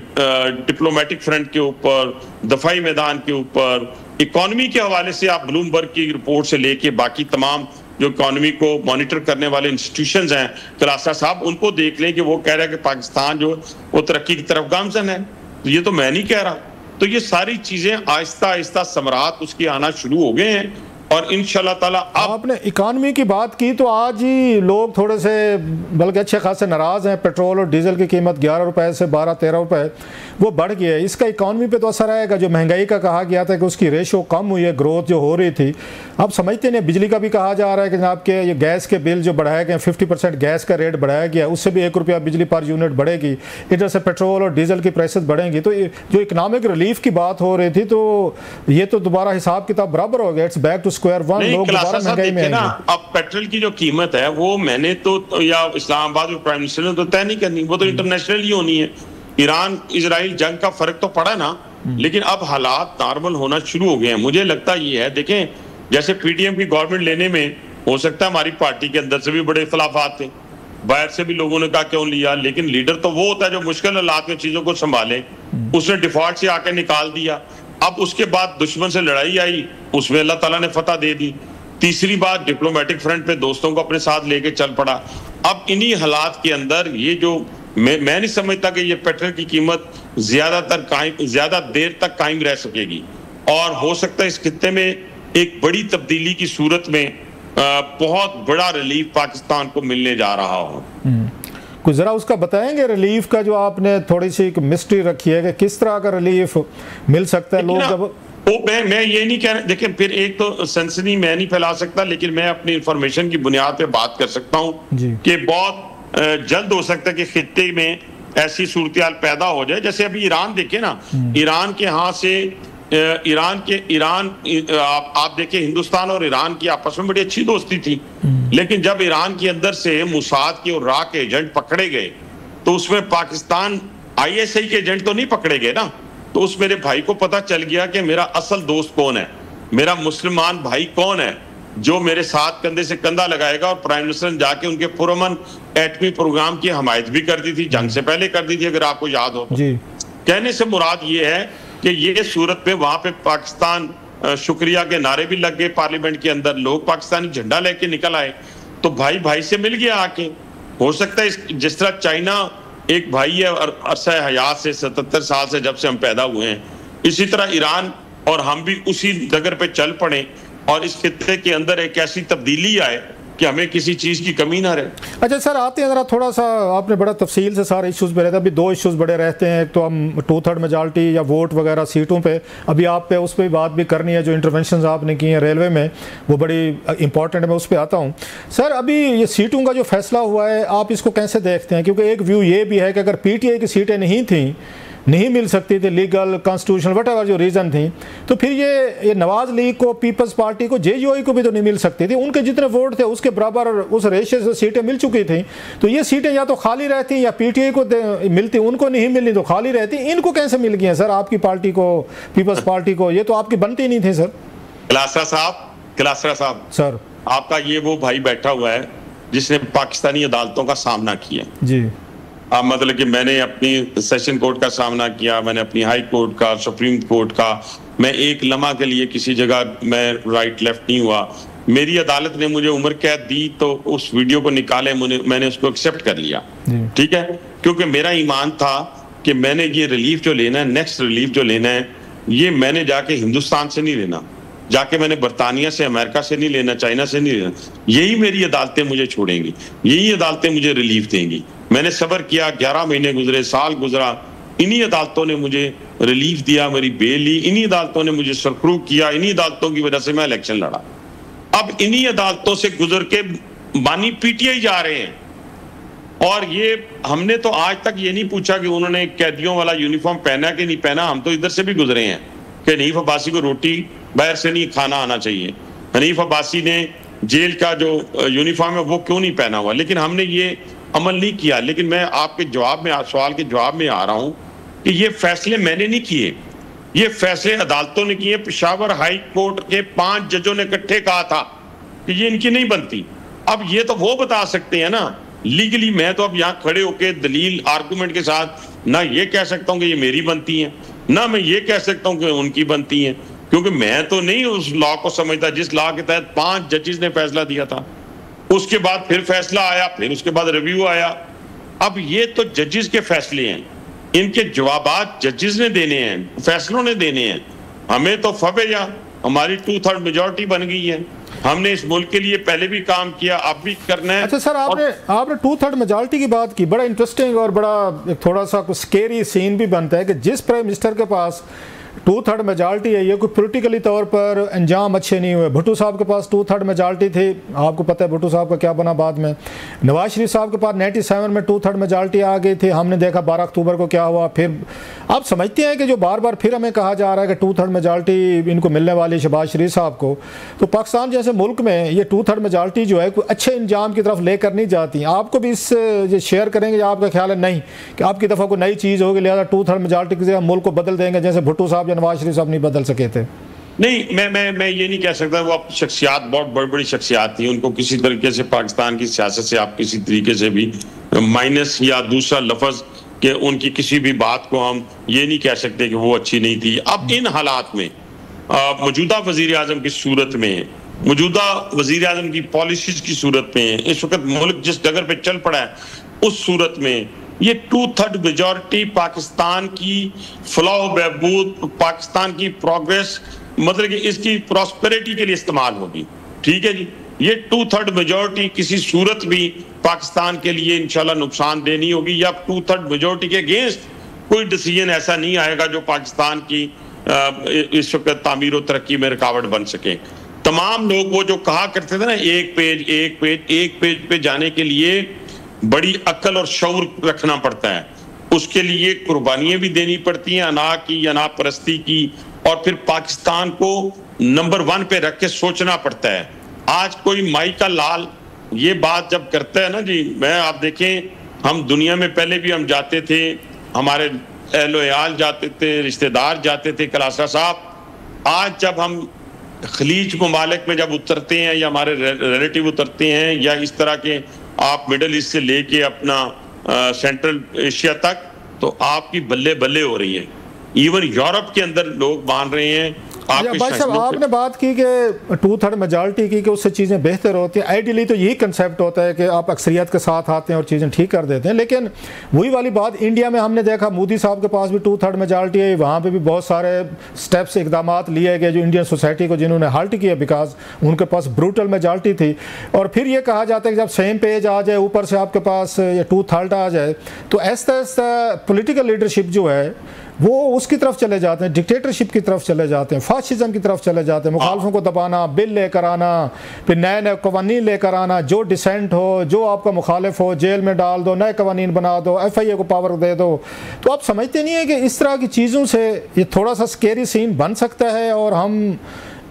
डिप्लोमेटिक फ्रंट के ऊपर, दफाई मैदान के ऊपर, इकोनॉमी के हवाले से आप ब्लूमबर्ग की रिपोर्ट से लेके बाकी तमाम जो इकोनॉमी को मॉनिटर करने वाले इंस्टीट्यूशंस हैं, कलासा साहब, उनको देख लें कि वो कह रहा है कि पाकिस्तान जो वो तरक्की की तरफ गामजन है। तो ये तो मैं नहीं कह रहा। तो ये सारी चीजें आहिस्ता आहिस्ता समरात उसके आना शुरू हो गए हैं और इंशाल्लाह ताला। आपने इकानमी की बात की तो आज ही लोग थोड़े से बल्कि अच्छे खासे नाराज़ हैं। पेट्रोल और डीजल की कीमत 11 रुपए से 12-13 रुपए वो बढ़ गई है। इसका इकानमी पे तो असर आएगा। जो महंगाई का कहा गया था कि उसकी रेशो कम हुई है, ग्रोथ जो हो रही थी, आप समझते नहीं। बिजली का भी कहा जा रहा है कि जनाब के ये गैस के बिल जो बढ़ाए गए, 50% गैस का रेट बढ़ाया गया, उससे भी 1 रुपया बिजली पर यूनिट बढ़ेगी। इधर से पेट्रोल और डीजल की प्राइसेस बढ़ेंगी। तो जो इकनॉमिक रिलीफ की बात हो रही थी तो ये तो दोबारा हिसाब किताब बराबर हो गया। It's back to square one. लोग दोबारा महंगाई में ना। अब पेट्रोल की जो कीमत है वो मैंने तो या इस्लामाबाद में प्राइम मिनिस्टर ने तो तय नहीं करनी, वो तो इंटरनेशनल ही होनी है। ईरान इजराइल जंग का फर्क तो पड़ा ना, लेकिन अब हालात नॉर्मल होना शुरू हो गए हैं। मुझे लगता ये है, देखें जैसे पीटीएम की गवर्नमेंट लेने में हो सकता है हमारी पार्टी के अंदर से भी बड़े इख्तलाफात थे, बाहर से भी लोगों ने कहा क्यों लिया, लेकिन लीडर तो वो होता है जो मुश्किल हालात में चीजों को संभाले। उसने डिफॉल्ट से आके निकाल दिया। अब उसके बाद दुश्मन से लड़ाई आई, उसमें अल्लाह ताला ने फतह दे दी। तीसरी बात, डिप्लोमेटिक फ्रंट पे दोस्तों को अपने साथ लेके चल पड़ा। अब इन्हीं हालात के अंदर ये जो मैं नहीं समझता कि ये पेट्रोल की कीमत ज्यादा देर तक कायम रह सकेगी और हो सकता है इस खित्ते में एक बड़ी तब्दीली की सूरत में बहुत बड़ा रिलीफ पाकिस्तान को मिलने जा रहा हो। कुछ जरा उसका बताएंगे रिलीफ का, जो आपने थोड़ी सी मिस्ट्री रखी है कि किस तरह का रिलीफ मिल सकता है। लोग जब मैं ये नहीं कह रहा, देखिए फिर एक तो सनसनी मैं नहीं फैला सकता, लेकिन मैं अपनी इंफॉर्मेशन की बुनियाद पे बात कर सकता हूँ कि बहुत जल्द हो सकता है कि खित्ते में ऐसी सूरत पैदा हो जाए। जैसे अभी ईरान देखे ना, ईरान के यहाँ से आप देखिए हिंदुस्तान और ईरान की आपस में बड़ी अच्छी दोस्ती थी, लेकिन जब ईरान के अंदर से मुसाद के और रा के एजेंट पकड़े गए तो उसमें पाकिस्तान आईएसआई के एजेंट तो नहीं पकड़े गए ना। तो उस मेरे भाई को पता चल गया कि मेरा असल दोस्त कौन है, मेरा मुसलमान भाई कौन है जो मेरे साथ कंधे से कंधा लगाएगा। और प्राइम मिनिस्टर ने जाके उनके पुरअमन एटमी प्रोग्राम की हमायत भी कर दी थी, जंग से पहले कर दी थी, अगर आपको याद हो। कहने से मुराद ये है कि ये सूरत पे वहां पे पाकिस्तान शुक्रिया के नारे भी लग गए, पार्लियामेंट के अंदर लोग पाकिस्तानी झंडा लेके निकल आए, तो भाई भाई से मिल गया आके। हो सकता है जिस तरह चाइना एक भाई है अरसा हयात से 77 साल से जब से हम पैदा हुए हैं, इसी तरह ईरान और हम भी उसी डगर पे चल पड़े और इस खित्ते के अंदर एक ऐसी तब्दीली आए कि हमें किसी चीज़ की कमी ना रहे। अच्छा सर, आते हैं ज़रा थोड़ा सा, आपने बड़ा तफसील से सारे इश्यूज़ पे रहते हैं। अभी 2 इश्यूज़ बड़े रहते हैं, एक तो हम 2/3 मेजॉरिटी या वोट वगैरह सीटों पे, अभी आप पे उस पर बात भी करनी है। जो इंटरवेंशन आपने की हैं रेलवे में वो बड़ी इंपॉर्टेंट है, मैं उस पर आता हूँ। सर अभी ये सीटों का जो फैसला हुआ है आप इसको कैसे देखते हैं? क्योंकि एक व्यू ये भी है कि अगर PTI की सीटें नहीं मिल सकती थी, लीगल कॉन्स्टिट्यूशनल वटेवर जो रीज़न थी, तो फिर ये नवाज लीग को, पीपल्स पार्टी को, JUI को भी तो नहीं मिल सकती थी। उनके जितने वोट थे उसके बराबर उस रेशे से सीटें मिल चुकी थी। तो ये सीटें या तो खाली रहती या PTI को मिलती, उनको नहीं मिलनी तो खाली रहती। इनको कैसे मिल गई हैं सर आपकी पार्टी को, पीपल्स पार्टी को? ये तो आपकी बनती नहीं थी सर। कलासरा साहब सर, आपका ये वो भाई बैठा हुआ है जिसने पाकिस्तानी अदालतों का सामना किया जी। मतलब कि मैंने अपनी सेशन कोर्ट का सामना किया, मैंने अपनी हाई कोर्ट का, सुप्रीम कोर्ट का। मैं एक लम्हा के लिए किसी जगह मैं राइट लेफ्ट नहीं हुआ। मेरी अदालत ने मुझे उम्र कैद दी तो उस वीडियो को निकाले, मैंने उसको एक्सेप्ट कर लिया, ठीक है, क्योंकि मेरा ईमान था कि मैंने ये रिलीफ जो लेना है, नेक्स्ट रिलीफ जो लेना है, ये मैंने जाके हिंदुस्तान से नहीं लेना, जाके मैंने बरतानिया से, अमेरिका से नहीं लेना, चाइना से नहीं लेना। यही मेरी अदालतें मुझे छोड़ेंगी, यही अदालतें मुझे रिलीफ देंगी। मैंने सब्र किया, 11 महीने गुजरे, साल गुजरा, इन्हीं अदालतों ने मुझे रिलीफ दिया, मेरी बेल ली, इन्हीं अदालतों ने मुझे सरक्रूक किया, इन्हीं अदालतों की वजह से मैं इलेक्शन लड़ा। अब इन्हीं अदालतों से गुजर के बानी PTI जा रहे हैं। और ये हमने तो आज तक ये नहीं पूछा कि उन्होंने कैदियों वाला यूनिफॉर्म पहना कि नहीं पहना। हम तो इधर से भी गुजरे हैं कि हनीफ अब्बासी को रोटी बाहर से नहीं खाना आना चाहिए, हनीफ अब्बासी ने जेल का जो यूनिफॉर्म है वो क्यों नहीं पहना हुआ। लेकिन हमने ये अमल नहीं किया। लेकिन मैं आपके जवाब में, सवाल के जवाब में आ रहा हूं कि ये फैसले मैंने नहीं किए, ये फैसले अदालतों ने किए। पेशावर हाई कोर्ट के 5 जजों ने इकट्ठे कहा था कि ये इनकी नहीं बनती। अब ये तो वो बता सकते हैं ना लीगली, मैं तो अब यहाँ खड़े होके दलील आर्गुमेंट के साथ ना ये कह सकता हूँ कि ये मेरी बनती है, ना मैं ये कह सकता हूँ कि उनकी बनती है, क्योंकि मैं तो नहीं उस लॉ को समझता जिस लॉ के तहत 5 जजेस ने फैसला दिया था। उसके बाद फिर फैसला आया, फिर उसके बाद रिव्यू आया। अब ये तो जजेस के फैसले हैं, इनके जवाबात जजेस ने देने हैं, फैसलों ने देने हैं। हमें तो फबेया, हमारी 2/3 मेजॉरिटी बन गई है, हमने इस मुल्क के लिए पहले भी काम किया, अब भी करना है। अच्छा सर, आपने 2/3 मेजॉरिटी की बात की, बड़ा इंटरेस्टिंग और बड़ा थोड़ा सा कुछ स्केरी सीन भी बनता है कि जिस प्राइम मिनिस्टर के पास 2/3 मेजॉरिटी है, ये कोई पॉलिटिकली तौर पर अंजाम अच्छे नहीं हुए। भुट्टो साहब के पास 2/3 मेजॉरिटी थी, आपको पता है भुट्टो साहब का क्या बना बाद में। नवाज शरीफ साहब के पास 97 में 2/3 मेजॉरिटी आ गई थी, हमने देखा 12 अक्टूबर को क्या हुआ। फिर आप समझते हैं कि जो बार बार फिर हमें कहा जा रहा है कि 2/3 मेजॉरिटी इनको मिलने वाली शहबाज शरीफ साहब को, तो पाकिस्तान जैसे मुल्क में ये 2/3 मेजॉरिटी जो है कोई अच्छे इंजाम की तरफ लेकर नहीं जाती। आपको भी इससे शेयर करेंगे या आपका ख्याल है नहीं कि आपकी दफ़ा कोई नई चीज़ होगी लिहाजा 2/3 मेजॉरिटी की जगह मुल्क को बदल देंगे जैसे भुट्टो साहब या नवाज शरीफ साहब नहीं बदल सके थे? नहीं, मैं ये नहीं कह सकता। वो आप शख्सियात बहुत बड़ी बड़ी शख्सियात थी, उनको किसी तरीके से पाकिस्तान की सियासत से आप किसी तरीके से भी माइनस या दूसरा लफ्ज कि उनकी किसी भी बात को हम ये नहीं कह सकते कि वो अच्छी नहीं थी। अब इन हालात में मौजूदा वजीर आजम की सूरत में, मौजूदा वजीर आजम की पॉलिसीज की सूरत में, इस वक्त मुल्क जिस जगह पे चल पड़ा है उस सूरत में ये 2/3 मेजॉरिटी पाकिस्तान की फलाह बहबूद, पाकिस्तान की प्रोग्रेस, मतलब कि इसकी प्रॉस्पेरिटी के लिए इस्तेमाल होगी। ठीक है जी, ये 2/3 मेजॉरिटी किसी सूरत भी पाकिस्तान के लिए इंशाल्लाह नुकसानदेह नहीं होगी, या 2/3 मेजॉरिटी के अगेंस्ट कोई डिसीजन ऐसा नहीं आएगा जो पाकिस्तान की इस वक्त तामीर और तरक्की में रुकावट बन सके। तमाम लोग वो जो कहा करते थे ना एक पेज पे जाने के लिए बड़ी अक्ल और शऊर रखना पड़ता है, उसके लिए कुर्बानियां भी देनी पड़ती हैं, अना की, अना परस्ती की, और फिर पाकिस्तान को नंबर 1 पे रख के सोचना पड़ता है। आज कोई माई का लाल ये बात जब करता है ना जी, आप देखें हम दुनिया में पहले भी हम जाते थे, हमारे अहल जाते थे, रिश्तेदार जाते थे, कलासा साहब। आज जब हम खलीज ममालिक में जब उतरते हैं या हमारे रिलेटिव उतरते हैं, या इस तरह के आप मिडल ईस्ट से लेके अपना सेंट्रल एशिया तक, तो आपकी बल्ले बल्ले हो रही है। इवन यूरोप के अंदर लोग मान रहे हैं। भाई साहब, आपने बात की कि 2/3 मेजॉरिटी की कि उससे चीज़ें बेहतर होती हैं। आइडियली तो यही कंसेप्ट होता है कि आप अक्सरियत के साथ आते हैं और चीज़ें ठीक कर देते हैं, लेकिन वही वाली बात इंडिया में हमने देखा, मोदी साहब के पास भी 2/3 मेजॉरिटी है, वहाँ पे भी बहुत सारे स्टेप्स, इकदाम लिए गए जो इंडियन सोसाइटी को जिन्होंने हल्ट किया, बिकॉज उनके पास ब्रूटल मेजॉरिटी थी। और फिर ये कहा जाता है कि जब सेम पेज आ जाए, ऊपर से आपके पास ये 2/3 आ जाए, तो ऐसा पॉलिटिकल लीडरशिप जो है वो उसकी तरफ चले जाते हैं, डिक्टेटरशिप की तरफ चले जाते हैं, फाशिज्म की तरफ चले जाते हैं, मुखालफों को दबाना, बिल लेकर आना, फिर नए नए कवानीन लेकर आना, जो डिसेंट हो, जो आपका मुखालिफ हो जेल में डाल दो, नए कवानीन बना दो, FIA को पावर दे दो। तो आप समझते नहीं है कि इस तरह की चीज़ों से ये थोड़ा सा स्केरी सीन बन सकता है और हम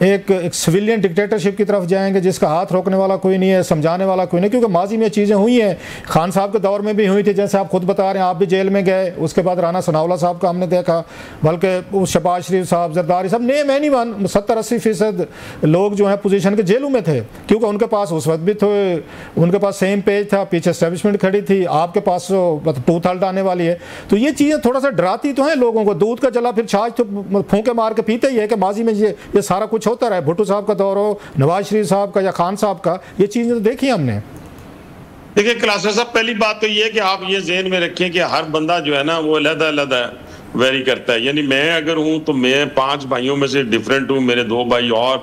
एक सिविलियन डिक्टेटरशिप की तरफ जाएंगे जिसका हाथ रोकने वाला कोई नहीं है, समझाने वाला कोई नहीं, क्योंकि माजी में चीज़ें हुई हैं, खान साहब के दौर में भी हुई थी, जैसे आप खुद बता रहे हैं, आप भी जेल में गए, उसके बाद राना सनाउल्लाह साहब का हमने देखा, बल्कि शहबाज शरीफ साहब, जरदारी साहब, नेम एनीवन, 70-80% लोग जो हैं पोजीशन के जेलों में थे, क्योंकि उनके पास उस वक्त भी थे, उनके पास सेम पेज था, पीछे एस्टेब्लिशमेंट खड़ी थी, आपके पास 2/3 आने वाली है। तो ये चीज़ें थोड़ा सा डराती तो हैं लोगों को, दूध का जला फिर छाछ तो फूंके मार के पीते ही है कि माजी में ये सारा कुछ होता रहा है, भुट्टो साहब का दौर हो, नवाज शरीफ साहब का या खान साहब का, ये चीजें तो देखी हमने। देखिए क्लासा साहब, पहली बात तो ये है कि आप ये ज़हन में रखें कि हर बंदा जो है ना वो अलग-अलग वेरी करता है। यानी मैं अगर हूं तो मैं 5 भाइयों में से डिफरेंट हूं, मेरे 2 भाई और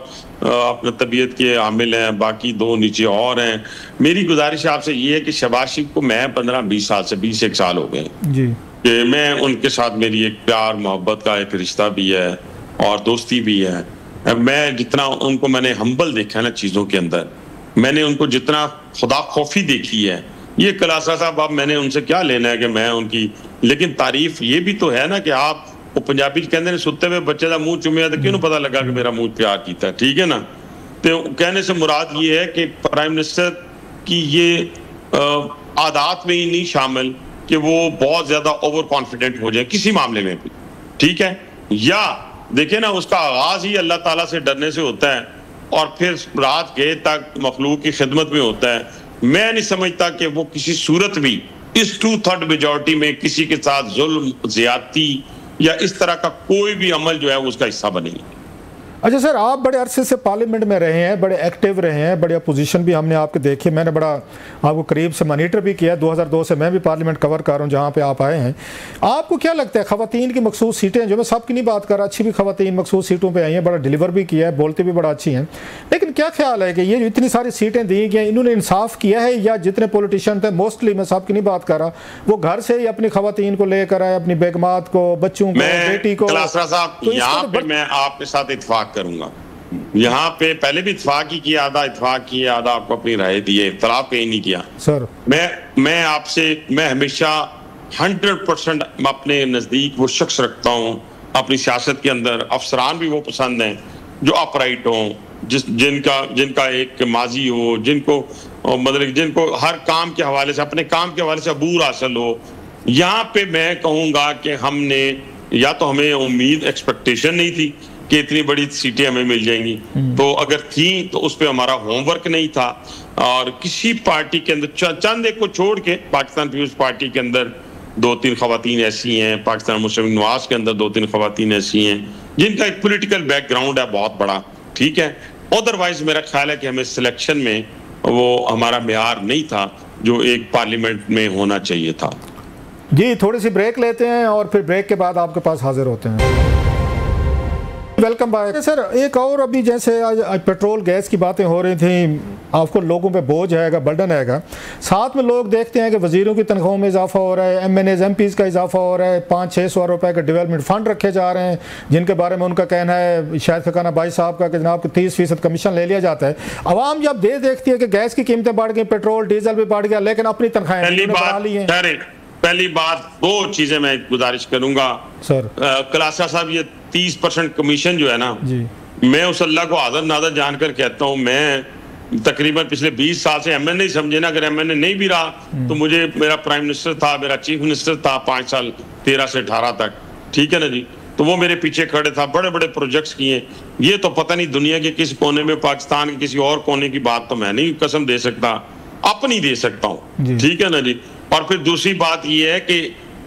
अपने तबीयत के हामिल हैं, बाकी 2 नीचे और हैं। मेरी गुजारिश आपसे ये है कि शहबाज शरीफ को मैं 15-20 साल से 21 साल हो गए जी, कि मैं उनके साथ मेरी एक प्यार मोहब्बत का एक रिश्ता भी है और दोस्ती भी है। मैं जितना उनको मैंने हम्बल देखा है ना चीज़ों के अंदर, मैंने उनको जितना खुदा खौफी देखी है, ये कलासा साहब अब मैंने उनसे क्या लेना है कि मैं उनकी, लेकिन तारीफ ये भी तो है ना कि आप, वो पंजाबी कहते हैं सुते हुए बच्चे का मुंह चुमिया तो क्यों पता लगा कि मेरा मुंह प्यार किया, ठीक है ना। तो कहने से मुराद ये है कि प्राइम मिनिस्टर की ये आदात में ही नहीं शामिल कि वो बहुत ज्यादा ओवर कॉन्फिडेंट हो जाए किसी मामले में भी, ठीक है। या देखिए ना, उसका आगाज ही अल्लाह ताला से डरने से होता है और फिर रात गए तक मखलूक की खिदमत में होता है। मैं नहीं समझता कि वो किसी सूरत भी इस 2/3 मेजॉरिटी में किसी के साथ जुल्म, ज्यादती या इस तरह का कोई भी अमल जो है उसका हिस्सा बनेगी। अच्छा सर, आप बड़े अरसे से पार्लियामेंट में रहे हैं, बड़े एक्टिव रहे हैं, बड़े अपोजिशन भी हमने आपके देखे, मैंने बड़ा आपको करीब से मॉनिटर भी किया। 2002 से मैं भी पार्लियामेंट कवर कर रहा हूँ जहाँ पे आप आए हैं। आपको क्या लगता है ख़वातीन की मखसूस सीटें, जो मैं सबकी नहीं बात कर रहा, अच्छी भी ख़वातीन मखसूस सीटों पर आई हैं, बड़ा डिलीवर भी किया है, बोलते भी बड़ा अच्छी हैं, लेकिन क्या ख्याल है कि ये जो इतनी सारी सीटें दी गई इन्होंने इंसाफ किया है, या जितने पॉलिटिशियन थे, मोस्टली मैं सबकी नहीं बात कर रहा, वो घर से ही अपनी ख़वातीन को लेकर आए, अपनी बेगमात को, बच्चों को, बेटी को? यहाँ पे मैं आपके साथ इत्तेफाक करूंगा। यहाँ पे पहले भी इत्तेफाक ही किया, आधा इत्तेफाक किया, आधा आपको अपनी राय दी है, इख्तिलाफ कहीं नहीं किया सर। मैं हमेशा 100% अपने नजदीक वो शख्स रखता हूँ अपनी सियासत के अंदर, अफसरान भी वो पसंद हैं जो अपराइट हों, जिनका एक माजी हो, जिनको मतलब जिनको हर काम के हवाले से, अपने काम के हवाले से अबूर हासिल हो। यहाँ पे मैं कहूँगा कि हमने, या तो हमें उम्मीद, एक्सपेक्टेशन नहीं थी कि इतनी बड़ी सीटें हमें मिल जाएंगी, तो अगर थी तो उस पर हमारा होमवर्क नहीं था। और किसी पार्टी के अंदर चंद एक को छोड़ के, पाकिस्तान पीपल्स पार्टी के अंदर 2-3 खवातीन ऐसी हैं, पाकिस्तान मुस्लिम नवाज के अंदर 2-3 खवातीन ऐसी हैं जिनका एक पॉलिटिकल बैकग्राउंड है बहुत बड़ा, ठीक है। अदरवाइज मेरा ख्याल है कि हमें सिलेक्शन में वो हमारा मेयार नहीं था जो एक पार्लियामेंट में होना चाहिए था। जी, थोड़ी सी ब्रेक लेते हैं और फिर ब्रेक के बाद आपके पास हाजिर होते हैं। Welcome back sir. एक और, अभी जैसे आज पेट्रोल गैस की बातें हो रही थी, आपको लोगों पे बोझ आएगा, बर्डन आएगा, साथ में लोग देखते हैं कि वजीरों की तनख्वाहों में इजाफा हो रहा है, MNAs MPs का इजाफा हो रहा है, 500-600 रुपए के डेवलपमेंट फंड रखे जा रहे हैं जिनके बारे में उनका कहना है, शायद खकाना भाई साहब का, कि जनाब 30% कमीशन ले लिया जाता है। आवाम जब देखती है कि गैस की कीमतें बढ़ गई, पेट्रोल डीजल भी बढ़ गया, लेकिन अपनी तनख्वाहें बढ़ा ली हैं। पहली बात, दो चीजें मैं गुजारिश करूंगा सर। कलासा साहब, ये 30% कमीशन जो है ना जी, मैं उस अल्लाह को आदर नादर जानकर कहता हूँ, मैं तकरीबन पिछले 20 साल से MNA समझे ना, अगर MNA नहीं भी रहा तो मुझे, मेरा प्राइम मिनिस्टर था, मेरा चीफ मिनिस्टर था 5 साल 13 से 18 तक, ठीक है ना जी, तो वो मेरे पीछे खड़े था, बड़े बड़े प्रोजेक्ट्स किए। ये तो पता नहीं दुनिया के किस कोने में, पाकिस्तान के किसी और कोने की बात तो मैं नहीं कसम दे सकता, अपनी दे सकता हूँ, ठीक है ना जी। और फिर दूसरी बात ये है कि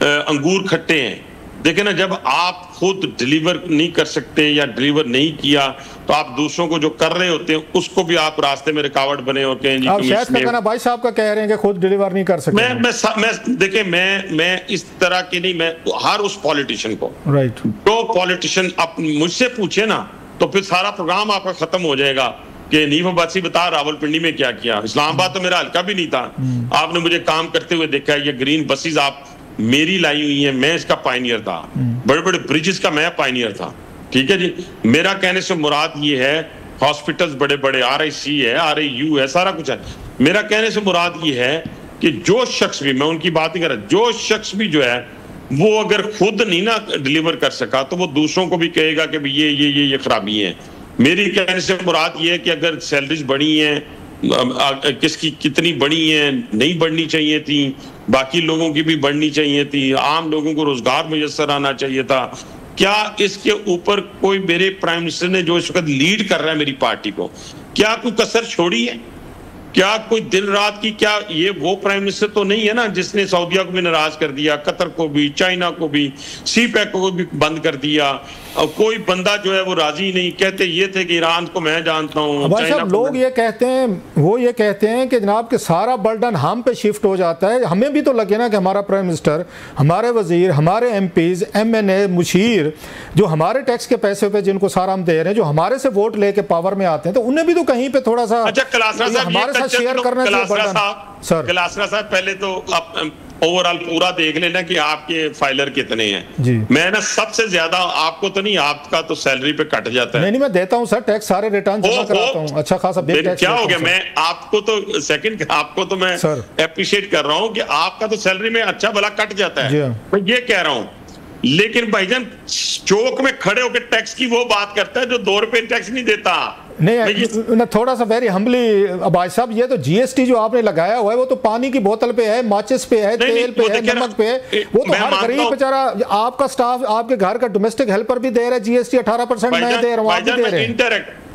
अंगूर खट्टे हैं। देखे ना, जब आप खुद डिलीवर नहीं कर सकते या डिलीवर नहीं किया तो आप दूसरों को जो कर रहे होते हैं उसको भी आप रास्ते में रुकावट बने और कहें जी, शायद भाई साहब का कह रहे हैं कि खुद डिलीवर नहीं कर सकते। मैं देखिए, मैं इस तरह की नहीं, मैं हर उस पॉलिटिशियन को, राइट, तो पॉलिटिशियन आप मुझसे पूछे ना तो फिर सारा प्रोग्राम आपका खत्म हो जाएगा कि नीफ अब्बासी बता रावलपिंडी में क्या किया। इस्लामाबाद तो मेरा हल्का भी नहीं था, आपने मुझे काम करते हुए देखा है। ये ग्रीन बसेस आप मेरी लाई हुई है, मैं इसका पायनियर था, बड़े बड़े ब्रिजेस का मैं पायनियर था, ठीक है जी। मेरा कहने से मुराद ये है, हॉस्पिटल्स बड़े बड़े, RIC है, RAU है, सारा कुछ है। मेरा कहने से मुराद ये है कि जो शख्स भी, मैं उनकी बात नहीं कर रहा, जो शख्स भी जो है वो अगर खुद नहीं ना डिलीवर कर सका तो वो दूसरों को भी कहेगा कि ये खराबी है। मेरी कहने से मुराद ये है कि अगर सैलरीज बढ़ी हैं, किसकी कितनी बढ़ी हैं, नहीं बढ़नी चाहिए थी, बाकी लोगों की भी बढ़नी चाहिए थी, आम लोगों को रोजगार मुयस्सर आना चाहिए था। क्या इसके ऊपर कोई, मेरे प्राइम मिनिस्टर ने जो इस वक्त लीड कर रहा है मेरी पार्टी को, क्या कोई कसर छोड़ी है? क्या कोई दिन रात की, क्या ये वो प्राइम मिनिस्टर तो नहीं है ना जिसने सऊदीया को भी नाराज कर दिया, कतर को भी, चाइना को भी, CPEC को भी बंद कर दिया। कोई बंदा जो है वो राजी नहीं, कहते ये थे कि ईरान को मैं जानता हूँ। लोग ये कहते हैं, वो ये कहते हैं कि जनाब के सारा बर्डन हम पे शिफ्ट हो जाता है। हमें भी तो लगे ना कि हमारा प्राइम मिनिस्टर, हमारे वजीर, हमारे MPs, MNA, मुशीर, जो हमारे टैक्स के पैसे पे जिनको सारा हम दे रहे हैं, जो हमारे से वोट लेके पावर में आते हैं, तो उन्हें भी तो कहीं पे थोड़ा सा हमारे साथ शेयर करना चाहिए। सर कलासरा साहब, पहले तो आप ओवरऑल पूरा देख लेना कि आपके फाइलर कितने हैं जी। मैं ना सबसे ज्यादा, आपको तो नहीं, आपका तो सैलरी पे कट जाता है। नहीं, मैं देता हूं सर, टैक्स सारे रिटर्न जमा कराता हूं, अच्छा खासा बिग टैक्स। क्या हो गया, मैं आपको तो सेकंड, आपको तो मैं अप्रिशिएट कर रहा हूं कि आपका तो सैलरी में अच्छा भला कट जाता है, मैं ये कह रहा हूं। लेकिन भाईजान चौक में खड़े होकर टैक्स की वो बात करता है जो 2 रुपए टैक्स नहीं देता। नहीं ना, थोड़ा सा वेरी हम्बली अबाज साहब, ये तो जीएसटी जो आपने लगाया हुआ है वो तो पानी की बोतल पे है, माचिस पे है, तेल पे है, नमक पे है, वो तो हर गरीब बेचारा, आपका स्टाफ, आपके घर का डोमेस्टिक हेल्पर भी दे रहा है जीएसटी 18%, मैं दे रहा हूँ, आप भी दे रहे हैं,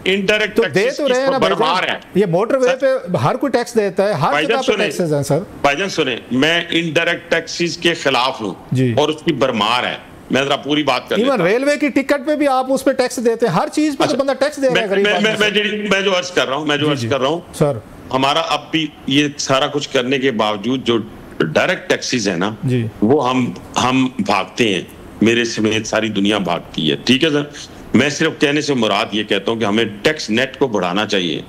इंडायरेक्ट तो दे तो रहे हैं ना भाईजान। ये मोटरवे पे हर कोई टैक्स देता है, हर जगह पे टैक्सेस हैं सर। भाईजान सुने, मैं इनडायरेक्ट टैक्सेस के खिलाफ हूँ और उसकी भरमार है। मैं जरा पूरी बात कर इवन रेलवे की टिकट पे भी आप उस पे टैक्स देते हैं, हर चीज पे तो बंदा टैक्स दे रहा है। मैं जो अर्ज कर रहा हूँ सर, हमारा अब भी ये सारा कुछ करने के बावजूद जो डायरेक्ट टैक्सेस है ना, वो हम भागते हैं, मेरे समेत सारी दुनिया भागती है। ठीक है सर, मैं सिर्फ कहने से मुराद ये कहता हूँ कि हमें टैक्स नेट को बढ़ाना चाहिए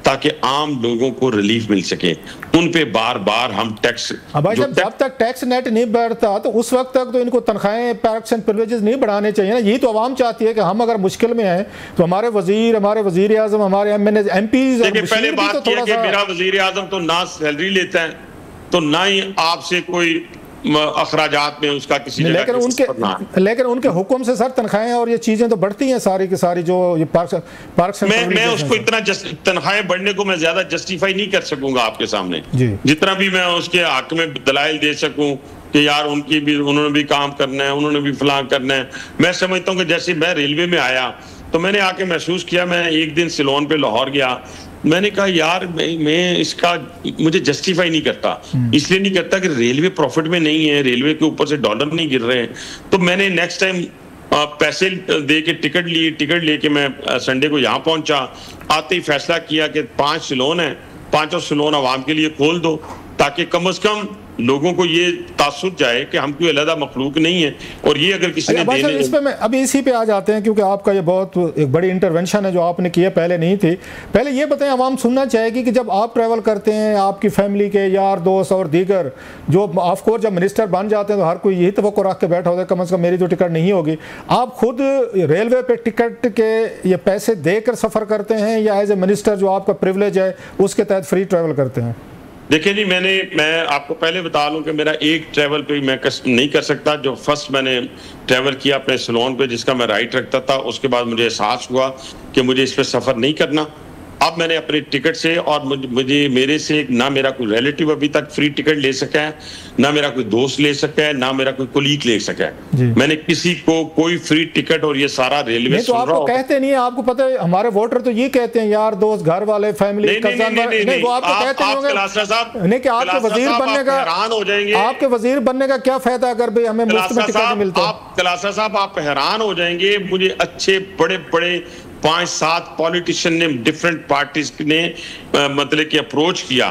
ताकि आम लोगों को रिलीफ मिल सके। उन पे बार बार हम टैक्स, जब तक टैक्स नेट नहीं बढ़ता तो उस वक्त तक तो इनको तनख्वाहें, पैक्स एंड प्रिविलेजेस नहीं बढ़ाने चाहिए ना। यही तो आवाम चाहती है कि हम अगर मुश्किल में हैं तो हमारे वजीर, हमारे वजीर आजम, हमारे एमपीज, पहले बात किया कि मेरा वजीर आजम तो ना सैलरी लेता है, तो ना ही आपसे कोई अखराजात में उसका किसी लेकिन उनके हुक्म से सर तनख्वाहें और ये चीजें तो बढ़ती हैं सारी की सारी। जो ये पार्क्स मैं उसको इतना तनख्वाहें बढ़ने को मैं ज्यादा जस्टिफाई नहीं कर सकूंगा आपके सामने, जितना भी मैं उसके हक में दलाइल दे सकूं कि यार उनकी भी, उन्होंने भी काम करना है, उन्होंने भी फलां करना है। मैं समझता हूँ कि जैसे मैं रेलवे में आया तो मैंने आके महसूस किया, मैं एक दिन सिलोन पे लाहौर गया, मैंने कहा यार मैं इसका मुझे जस्टिफाई नहीं करता, इसलिए नहीं करता कि रेलवे प्रॉफिट में नहीं है, रेलवे के ऊपर से डॉलर नहीं गिर रहे हैं। तो मैंने नेक्स्ट टाइम पैसे दे के टिकट लेके मैं संडे को यहाँ पहुंचा, आते ही फैसला किया कि 5 सिलोन है, 5 सिलोन आवाम के लिए खोल दो ताकि कम से कम लोगों को ये तासुर जाए कि हम कोई अलग मखलूक नहीं है। और ये अगर किसी ने देने, इस पे मैं अभी इसी पे आ जाते हैं क्योंकि आपका ये बहुत एक बड़ी इंटरवेंशन है जो आपने की है, पहले नहीं थी। पहले ये बताएं, आवाम सुनना चाहेगी कि जब आप ट्रैवल करते हैं, आपकी फैमिली के यार दोस्त और दीगर जो ऑफकोर्स जब मिनिस्टर बन जाते हैं तो हर कोई यही तवक्को रख के बैठा होता है कम से कम मेरी तो टिकट नहीं होगी। आप खुद रेलवे पे टिकट के ये पैसे देकर सफ़र करते हैं या एज ए मिनिस्टर जो आपका प्रिविलेज है उसके तहत फ्री ट्रैवल करते हैं? देखिए जी, मैं आपको पहले बता लूं कि मेरा एक ट्रैवल पे मैं नहीं कर सकता। जो फर्स्ट मैंने ट्रैवल किया अपने सिलोन पे, जिसका मैं राइट रखता था, उसके बाद मुझे एहसास हुआ कि मुझे इस पे सफ़र नहीं करना। अब मैंने अपने टिकट से, और मुझे मेरे से ना मेरा कोई रिलेटिव अभी तक फ्री टिकट ले सका है, ना मेरा कोई दोस्त ले सका है, ना मेरा कोई कोलीग ले सका है। मैंने किसी को कोई फ्री टिकट, और ये सारा रेलवे तो आपको कहते नहीं है, आपको पता है हमारे वोटर तो ये कहते हैं यार दोस्त, घर वाले, फैमिली, नहीं, वो आपको कहते नहीं कि आपके वजीर बनने का हैरान हो जाएंगे। आपके वजीर बनने का क्या फायदा अगर भाई हमें मुफ्त में टिकट मिलता है? आप कलासा साहब आप हैरान हो जाएंगे। मुझे अच्छे बड़े 5-7 पॉलिटिशियन ने, डिफरेंट पार्टीज ने मतलब कि अप्रोच किया।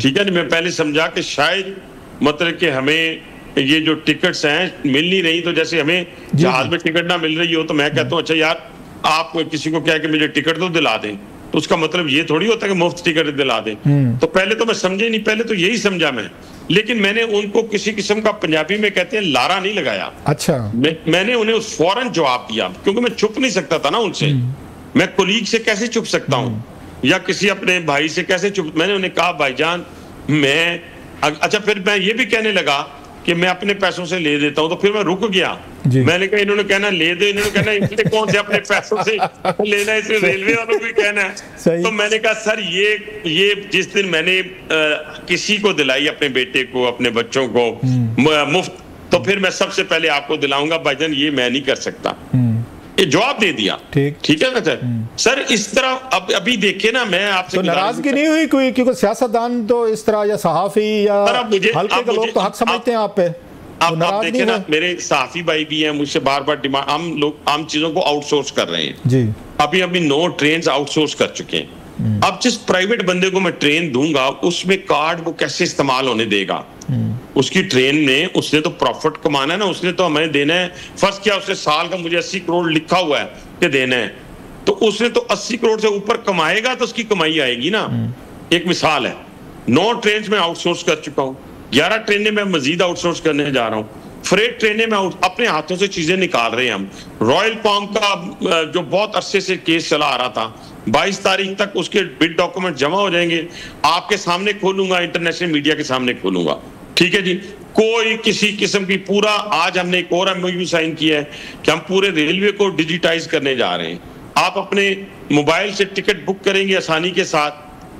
ठीक है, मैं पहले समझा कि शायद मतलब कि हमें ये जो टिकट्स हैं मिल नहीं रही, तो जैसे हमें जहाज में टिकट ना मिल रही हो तो मैं कहता हूँ अच्छा यार आप किसी को क्या कि मुझे टिकट तो दिला दें, तो उसका मतलब ये थोड़ी होता है कि मुफ्त टिकट दिला दें। तो पहले तो मैं समझे नहीं, पहले तो यही समझा मैं, लेकिन मैंने उनको किसी किस्म का, पंजाबी में कहते हैं, लारा नहीं लगाया। अच्छा, मैंने उन्हें फौरन जवाब दिया क्योंकि मैं छुप नहीं सकता था ना उनसे। मैं कोलीग से कैसे छुप सकता हूँ या किसी अपने भाई से कैसे छुप। मैंने उन्हें कहा भाईजान मैं, अच्छा फिर मैं ये भी कहने लगा कि मैं अपने पैसों से ले देता हूँ, तो फिर मैं रुक गया। मैंने कहा इन्होंने कहना ले दे, इन्होंने कहना इसलिए कौन से अपने पैसों से लेना, इसलिए रेलवे वालों को कहना है। तो मैंने कहा सर ये जिस दिन मैंने किसी को दिलाई, अपने बेटे को, अपने बच्चों को मुफ्त, तो फिर मैं सबसे पहले आपको दिलाऊंगा भाईजान, ये मैं नहीं कर सकता। ये जवाब दे दिया। ठीक है ना सर। इस तरह अभी देखे ना, मैं आपसे तो नाराजगी नहीं हुई कोई, क्योंकि सियासतदान तो इस तरह या सहाफी या हल्के के लोग तो हक समझते हैं आप पे। आप देखे ना, मेरे सहाफी भाई भी हैं, मुझसे बार बार डिमांड, हम लोग आम चीजों को आउटसोर्स कर रहे हैं जी। अभी 9 ट्रेन आउटसोर्स कर चुके हैं। अब जिस प्राइवेट बंदे को मैं ट्रेन दूंगा, उसमें कार्ड वो कैसे इस्तेमाल होने देगा? उसकी ट्रेन में उसने तो प्रॉफिट कमाना है ना, उसने तो हमें देना है। फर्स्ट क्या, उसने साल का मुझे 80 करोड़ लिखा हुआ है कि देना है, तो उसने तो 80 करोड़ से ऊपर कमाएगा तो उसकी कमाई आएगी ना। एक मिसाल है, 9 ट्रेन में आउटसोर्स कर चुका हूँ, 11 ट्रेनें मैं मजीद आउटसोर्स करने जा रहा हूँ। फ्रेट ट्रेनें में अपने हाथों से चीजें निकाल रहे हैं हम। रॉयल पाम का जो बहुत अरसे से केस चला आ रहा था, 22 तारीख तक उसके बिड डॉक्यूमेंट जमा हो जाएंगे, आपके सामने खोलूंगा, इंटरनेशनल मीडिया के सामने खोलूंगा। ठीक है जी, कोई किसी किस्म की पूरा, आज हमने एक और एमओयू साइन किया है कि हम पूरे रेलवे को डिजिटाइज करने जा रहे हैं। आप अपने मोबाइल से टिकट बुक करेंगे आसानी के साथ,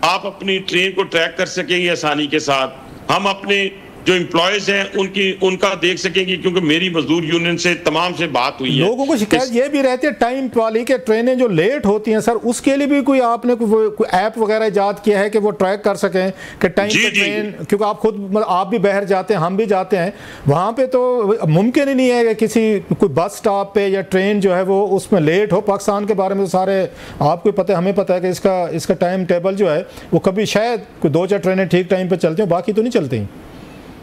आप अपनी ट्रेन को ट्रैक कर सकेंगे आसानी के साथ। हम अपने जो एम्प्लॉयज हैं उनका देख सकेंगे, क्योंकि मेरी मजदूर यूनियन से तमाम से बात हुई है। लोगों को शिकायत ये भी रहती है टाइम वाली के ट्रेनें जो लेट होती हैं सर, उसके लिए भी कोई आपने कोई ऐप वगैरह इजाद किया है कि वो ट्रैक कर सकें कि टाइम पे ट्रेन, क्योंकि आप खुद आप भी बाहर जाते हैं, हम भी जाते हैं, वहाँ पे तो मुमकिन ही नहीं है कि किसी कोई बस स्टॉप पे या ट्रेन जो है वो उसमें लेट हो। पाकिस्तान के बारे में तो सारे आपको पता है, हमें पता है कि इसका टाइम टेबल जो है वो कभी शायद कोई 2-4 ट्रेनें ठीक टाइम पर चलती हैं, बाकी तो नहीं चलती।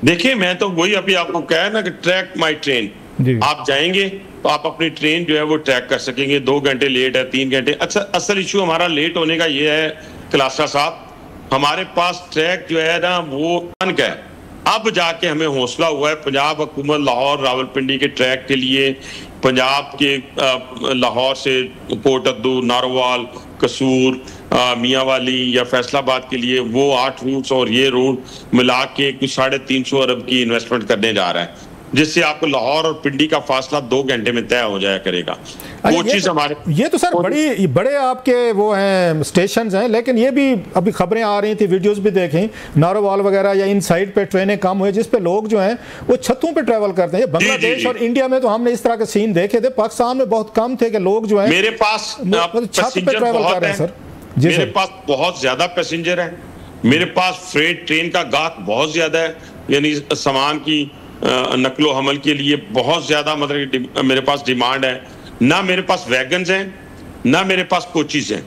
देखिए मैं तो वही अभी आपको कहा है ना कि ट्रैक माई ट्रेन, आप जाएंगे तो आप अपनी ट्रेन जो है वो ट्रैक कर सकेंगे। 2 घंटे लेट है, 3 घंटे। अच्छा, असल इशू हमारा लेट होने का ये है क्लासा साहब, हमारे पास ट्रैक जो है ना वो बन गया है। अब जाके हमें हौसला हुआ है पंजाब हुकूमत लाहौर रावलपिंडी के ट्रैक के लिए, पंजाब के लाहौर से पोर्ट अब्दू, नारोवाल, कसूर, मियांवाली या फैसलाबाद के लिए वो 8 रूट्स और ये रूट मिला के कुछ 350 अरब की इन्वेस्टमेंट करने जा रहा है, जिससे आपको लाहौर और पिंडी का फासला 2 घंटे में तय हो जाया करेगा। वो चीज हमारे ये तो सर बड़े आपके वो हैं स्टेशन हैं, लेकिन ये भी अभी खबरें आ रही थी, वीडियोस भी देखें, नारोवाल वगैरह या इन साइड पे ट्रेनें कम हुई जिस पे लोग जो हैं वो छतों पे ट्रैवल करते हैं। बांग्लादेश और इंडिया में तो हमने इस तरह के सीन देखे थे, पाकिस्तान में बहुत कम थे कि लोग जो है मेरे पास छत पे ट्रैवल कर रहे हैं सर। मेरे पास बहुत ज्यादा पैसेंजर है, मेरे पास फ्रेट ट्रेन का गाहक बहुत ज्यादा है, यानी सामान की नकलो हमल के लिए बहुत ज्यादा मतलब मेरे पास डिमांड है। ना मेरे पास वैगन्स हैं, ना मेरे पास कोचेस हैं।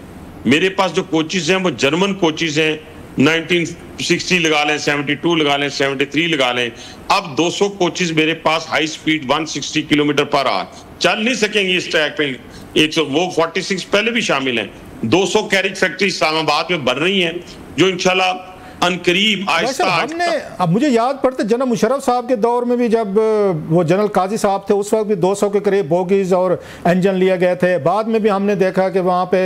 मेरे पास जो कोचेस हैं वो जर्मन कोचेस हैं, 1960 लगा लें, 72 लगा लें, 73 लगा लें। अब 200 कोचेस मेरे पास high speed 160 kilometre per hour चल नहीं सकेंगे इस ट्रैक पे। 100 वो 46 पहले भी शामिल हैं। 200 कैरेज फैक्ट्री इस्लामाबाद में बन रही हैं, जो इंशाल्लाह अनकरीब आहिस्ता हमने, अब मुझे याद पड़ता जनरल मुशर्रफ साहब के दौर में भी, जब वो जनरल काजी साहब थे उस वक्त भी 200 के करीब बोगीज और इंजन लिए गए थे। बाद में भी हमने देखा कि वहाँ पे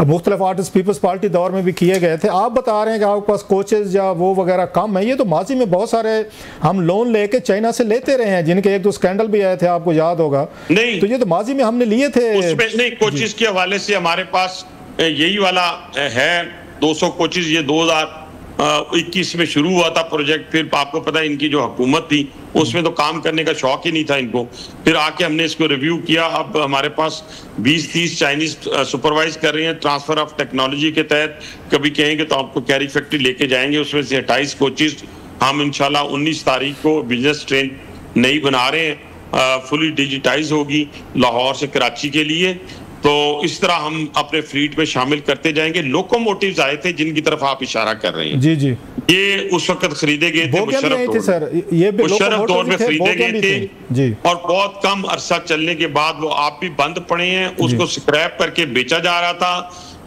मुख्तलिफ आर्टिस्ट पीपल्स पार्टी दौर में भी किए गए थे। आप बता रहे हैं कि आपके पास कोचेज या वो वगैरह कम है। ये तो माजी में बहुत सारे हम लोन लेके चाइना से लेते रहे हैं, जिनके 1-2 स्कैंडल भी आए थे, आपको याद होगा। नहीं तो ये तो माजी में हमने लिए थे। नहीं, कोचेज के हवाले से हमारे पास यही वाला है 200 कोचेज। ये 2021 में शुरू हुआ था प्रोजेक्ट। फिर आपको पता है इनकी जो हुकूमत थी उसमें तो काम करने का शौक ही नहीं था इनको। फिर आके हमने इसको रिव्यू किया। अब हमारे पास 20-30 चाइनीज सुपरवाइज कर रहे हैं ट्रांसफर ऑफ टेक्नोलॉजी के तहत। कभी कहेंगे तो आपको कैरी फैक्ट्री लेके जाएंगे, उसमें से 28 कोचेज हम इंशाल्लाह 19 तारीख को बिजनेस ट्रेन नई बना रहे हैं, फुली डिजिटाइज होगी लाहौर से कराची के लिए। तो इस तरह हम अपने फ्लीट में शामिल करते जाएंगे। लोकोमोटिव्स आए थे जिनकी तरफ आप इशारा कर रहे हैं, जी जी, ये उस वक्त खरीदे गए थे मुशर्रफ दौर में खरीदे गए थे जी, और बहुत कम अरसा चलने के बाद वो आप भी बंद पड़े हैं। उसको स्क्रैप करके बेचा जा रहा था,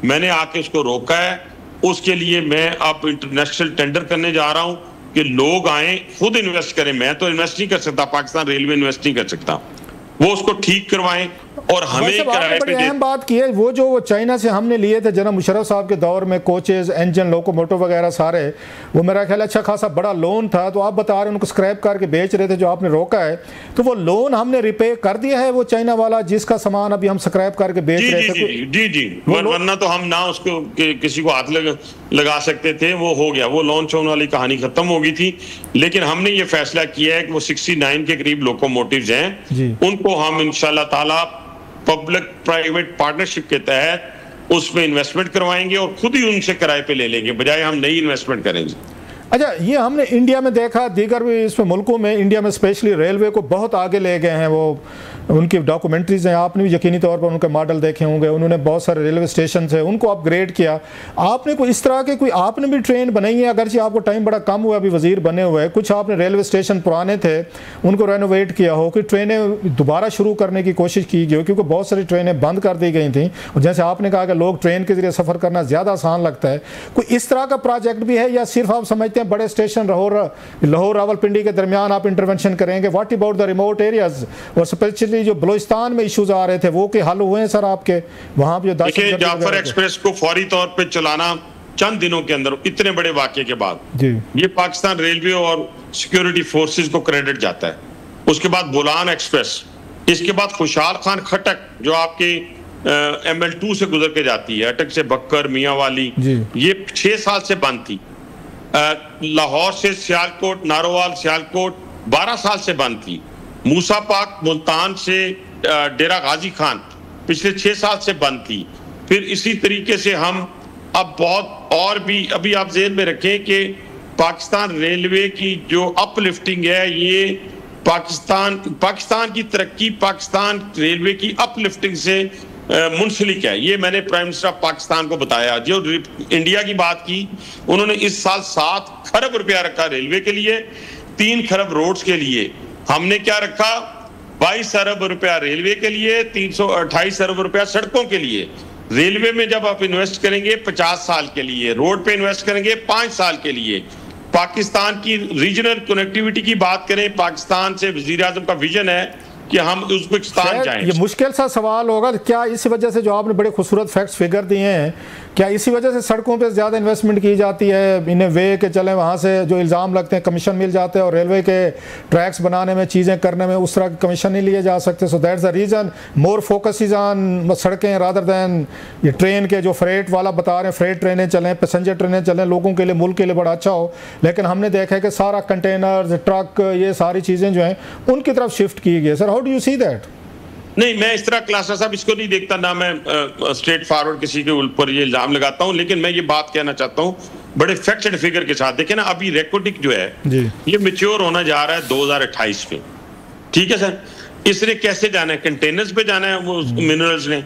मैंने आके उसको रोका है। उसके लिए मैं अब इंटरनेशनल टेंडर करने जा रहा हूँ कि लोग आए खुद इन्वेस्ट करें। मैं तो इन्वेस्ट नहीं कर सकता, पाकिस्तान रेलवे इन्वेस्ट नहीं कर सकता, वो उसको ठीक करवाएं और हमें किराए पे दे। अहम बात की है वो जो चाइना से हमने लिए थे जनरल मुशर्रफ साहब के दौर में, कोचेज, इंजन, लोकोमोटिव वगैरह सारे, वो मेरा ख्याल अच्छा खासा बड़ा लोन था। तो आप बता रहे हैं उनको स्क्रैप करके बेच रहे थे, जो आपने रोका है, तो वो लोन हमने रिपे कर दिया है वो चाइना वाला जिसका सामान अभी हम स्क्रैप करके बेच रहे थे? जी, वरना तो हम ना उसको किसी को हाथ लगा सकते थे, वो हो गया, वो लॉन्च होने वाली कहानी खत्म हो गई थी। लेकिन हमने ये फैसला किया है कि वो 69 के करीब लोकोमोटिव्स हैं, उनको हम इंशाल्लाह ताला पब्लिक प्राइवेट पार्टनरशिप के तहत उसमें इन्वेस्टमेंट करवाएंगे और खुद ही उनसे किराए पे ले लेंगे, बजाय हम नई इन्वेस्टमेंट करेंगे। अच्छा, ये हमने इंडिया में देखा, दीगर भी इसमें मुल्कों में, इंडिया में स्पेशली रेलवे को बहुत आगे ले गए हैं। वो उनकी डॉक्यूमेंट्रीज हैं, आपने भी यकीनी तौर पर उनके मॉडल देखे होंगे। उन्होंने बहुत सारे रेलवे स्टेशन है उनको अपग्रेड किया। आपने कोई इस तरह के कोई आपने भी ट्रेन बनाई है? अगरचे आपको टाइम बड़ा कम हुआ, अभी वजीर बने हुए हैं, कुछ आपने रेलवे स्टेशन पुराने थे उनको रेनोवेट किया हो, कि ट्रेनें दोबारा शुरू करने की कोशिश की गई हो, क्योंकि बहुत सारी ट्रेनें बंद कर दी गई थी। और जैसे आपने कहा कि लोग ट्रेन के जरिए सफ़र करना ज़्यादा आसान लगता है, कोई इस तरह का प्रोजेक्ट भी है, या सिर्फ आप समझते हैं बड़े स्टेशन लाहौर रावलपिंडी के दरमियान आप इंटरवेंशन करेंगे? What about the remote areas, और स्पेशली जो बलूचिस्तान में इश्यूज आ रहे थे वो के हल हुए हैं सर आपके वहां पे? देखिए, जाफर एक्सप्रेस को फौरी तौर पे चलाना चंद दिनों के अंदर, इतने बड़े वाकये के बाद जी, ये पाकिस्तान रेलवे और सिक्योरिटी फोर्सेस को क्रेडिट जाता है। उसके बाद बोलान एक्सप्रेस, इसके बाद खुशहाल खान खटक जो आपके ML2 से गुजर के जाती है, अटक से बक्कर मियांवाली, ये 6 साल से बंद थी। लाहौर से सियालकोट, नारोवाल सियालकोट 12 साल से बंद थी। मूसा पाक मुल्तान से डेरा गाजी खान पिछले 6 साल से बंद थी। फिर इसी तरीके से हम अब बहुत और भी, अभी आप ज़हन में रखें कि पाकिस्तान रेलवे की जो अपलिफ्टिंग है, ये पाकिस्तान की तरक्की पाकिस्तान रेलवे की अपलिफ्टिंग से मुंसलिक है। ये मैंने प्राइम मिनिस्टर ऑफ पाकिस्तान को बताया। जो इंडिया की बात की, उन्होंने इस साल 7 खरब रुपया रखा रेलवे के लिए, 3 खरब रोड्स के लिए। हमने क्या रखा? 22 अरब रुपया रेलवे के लिए, 328 अरब रुपया सड़कों के लिए। रेलवे में जब आप इन्वेस्ट करेंगे 50 साल के लिए, रोड पे इन्वेस्ट करेंगे 5 साल के लिए। पाकिस्तान की रीजनल कनेक्टिविटी की बात करें, पाकिस्तान से वजीर आजम का विजन है कि हम उज़्बेकिस्तान जाएं। ये मुश्किल सा सवाल होगा, क्या इसी वजह से जो आपने बड़े खूबसूरत फैक्ट्स फिगर दिए हैं, क्या इसी वजह से सड़कों पे ज़्यादा इन्वेस्टमेंट की जाती है? इन्हें वे के चलें, वहाँ से जो इल्ज़ाम लगते हैं कमीशन मिल जाते हैं, और रेलवे के ट्रैक्स बनाने में, चीज़ें करने में उस तरह के कमीशन नहीं लिए जा सकते। So that's the reason more focus is on सड़कें रादर दैन ये ट्रेन के जो फ्रेट वाला बता रहे हैं, फ्रेट ट्रेनें चलें, पैसेंजर ट्रेनें चलें, लोगों के लिए, मुल्क के लिए बड़ा अच्छा हो। लेकिन हमने देखा है कि सारा कंटेनर, ट्रक, ये सारी चीज़ें जो हैं उनकी तरफ शिफ्ट की गई। Sir, how do you see that? नहीं, मैं इस तरह क्लासा साहब इसको नहीं देखता, ना मैं स्ट्रेट फॉरवर्ड किसी के ऊपर ये इल्जाम लगाता हूं। लेकिन मैं ये बात कहना चाहता हूं बड़े फैक्ट्स एंड फिगर के साथ। देखें ना, अभी रेकोडिक जो है ये मैच्योर होना जा रहा है 2028 में, ठीक है सर। इसने कैसे जाना है? कंटेनर्स पे जाना है वो मिनरल्स ने,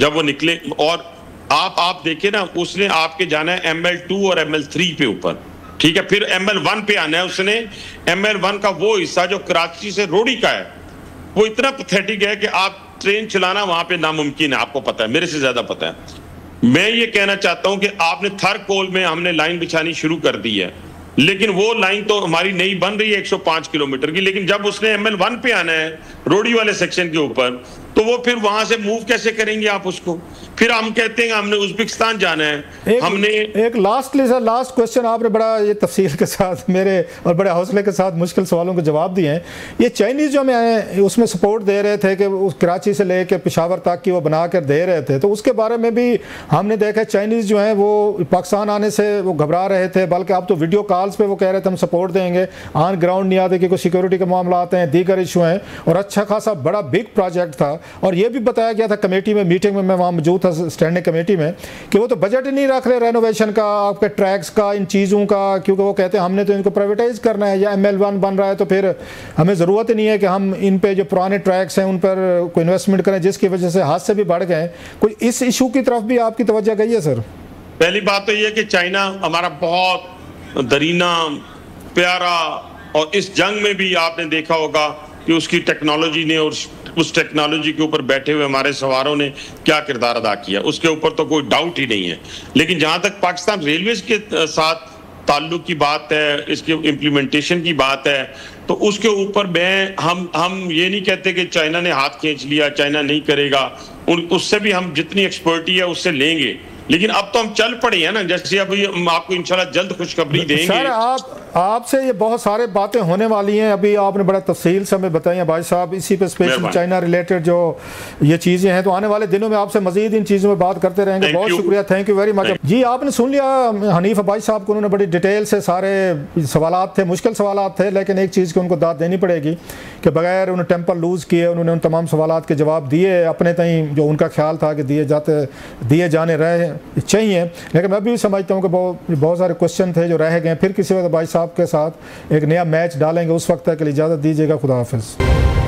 जब वो निकले। और आप देखें ना, उसने आपके जाना है ML2 और ML3 पे ऊपर, ठीक है। फिर ML1 पे आना है उसने। ML1 का वो हिस्सा जो कराची से रोड़ी का है, वो इतना पैथेटिक है कि आप ट्रेन चलाना वहां पे नामुमकिन है। आपको पता है, मेरे से ज्यादा पता है। मैं ये कहना चाहता हूं कि आपने थरकोल में हमने लाइन बिछानी शुरू कर दी है, लेकिन वो लाइन तो हमारी नई बन रही है 105 किलोमीटर की। लेकिन जब उसने ML1 पे आना है रोडी वाले सेक्शन के ऊपर, तो वो फिर वहां से मूव कैसे करेंगे आप उसको? फिर हम कहते हैं हमने उज़्बेकिस्तान जाना है। हमने एक लास्ट क्वेश्चन, आपने बड़ा ये तफसील के साथ मेरे और बड़े हौसले के साथ मुश्किल सवालों के जवाब दिए हैं। ये चाइनीज़ जो हमें उसमें सपोर्ट दे रहे थे कि उस कराची से लेकर पेशावर तक की वो बना कर दे रहे थे, तो उसके बारे में भी हमने देखा चाइनीज़ जो हैं वो पाकिस्तान आने से वो घबरा रहे थे। बल्कि अब तो वीडियो कॉल्स पर वो कह रहे थे हम सपोर्ट देंगे, ऑन ग्राउंड नहीं आते, क्योंकि सिक्योरिटी के मामला आते हैं, दीगर इशू हैं। और अच्छा खासा बड़ा बिग प्रोजेक्ट था। और ये भी बताया गया था कमेटी में, मीटिंग में मैं वहाँ मौजूद था स्टैंडिंग कमेटी में, कि वो तो बजट ही नहीं रख रहे रेनोवेशन का, आपके ट्रैक्स का, इन चीज़ों का, क्योंकि वो कहते हैं हमने तो इनको प्राइवेटाइज करना है, या ML1 बन रहा है तो फिर हमें ज़रूरत ही नहीं है कि हम इन पे जो पुराने ट्रैक्स हैं उन पर कोई इन्वेस्टमेंट करें, जिसकी वजह से हादसे भी बढ़ गए। कोई इस इशू की तरफ भी आपकी तवज्जो गई है सर? पहली बात तो ये कि चाइना हमारा बहुत दरीना प्यारा, और इस जंग में भी आपने देखा होगा कि उसकी टेक्नोलॉजी ने और उस टेक्नोलॉजी के ऊपर बैठे हुए हमारे सवारों ने क्या किरदार अदा किया, उसके ऊपर तो कोई डाउट ही नहीं है। लेकिन जहां तक पाकिस्तान रेलवेज के साथ ताल्लुक की बात है, इसके इम्प्लीमेंटेशन की बात है, तो उसके ऊपर हम ये नहीं कहते कि चाइना ने हाथ खींच लिया, चाइना नहीं करेगा। उससे भी हम जितनी एक्सपर्टी है उससे लेंगे। लेकिन अब तो हम चल पड़े हैं ना, जैसे अभी हम आपको इंशाल्लाह जल्द खुशखबरी देंगे। सर, आपसे ये बहुत सारे बातें होने वाली हैं। अभी आपने बड़ा तफसील से हमें बताई है भाई साहब, इसी पे स्पेशल चाइना रिलेटेड जो ये चीज़ें हैं, तो आने वाले दिनों में आपसे मजीद इन चीज़ों में बात करते रहेंगे। बहुत शुक्रिया, थैंक यू वेरी मच। जी, आपने सुन लिया हनीफ भाई साहब को, उन्होंने बड़ी डिटेल से सारे सवालात थे, मुश्किल सवालात थे, लेकिन एक चीज़ की उनको दाद देनी पड़ेगी कि बगैर उन्होंने टेम्पर लूज़ किए उन्होंने उन तमाम सवालात के जवाब दिए अपने तई, जो उनका ख्याल था कि दिए जाने रहे चाहिए। लेकिन मैं भी समझता हूँ कि बहुत सारे क्वेश्चन थे जो रह गए। फिर किसी वक्त भाई साहब के साथ एक नया मैच डालेंगे, उस वक्त तक के लिए इजाज़त दीजिएगा। खुदा हाफिज़।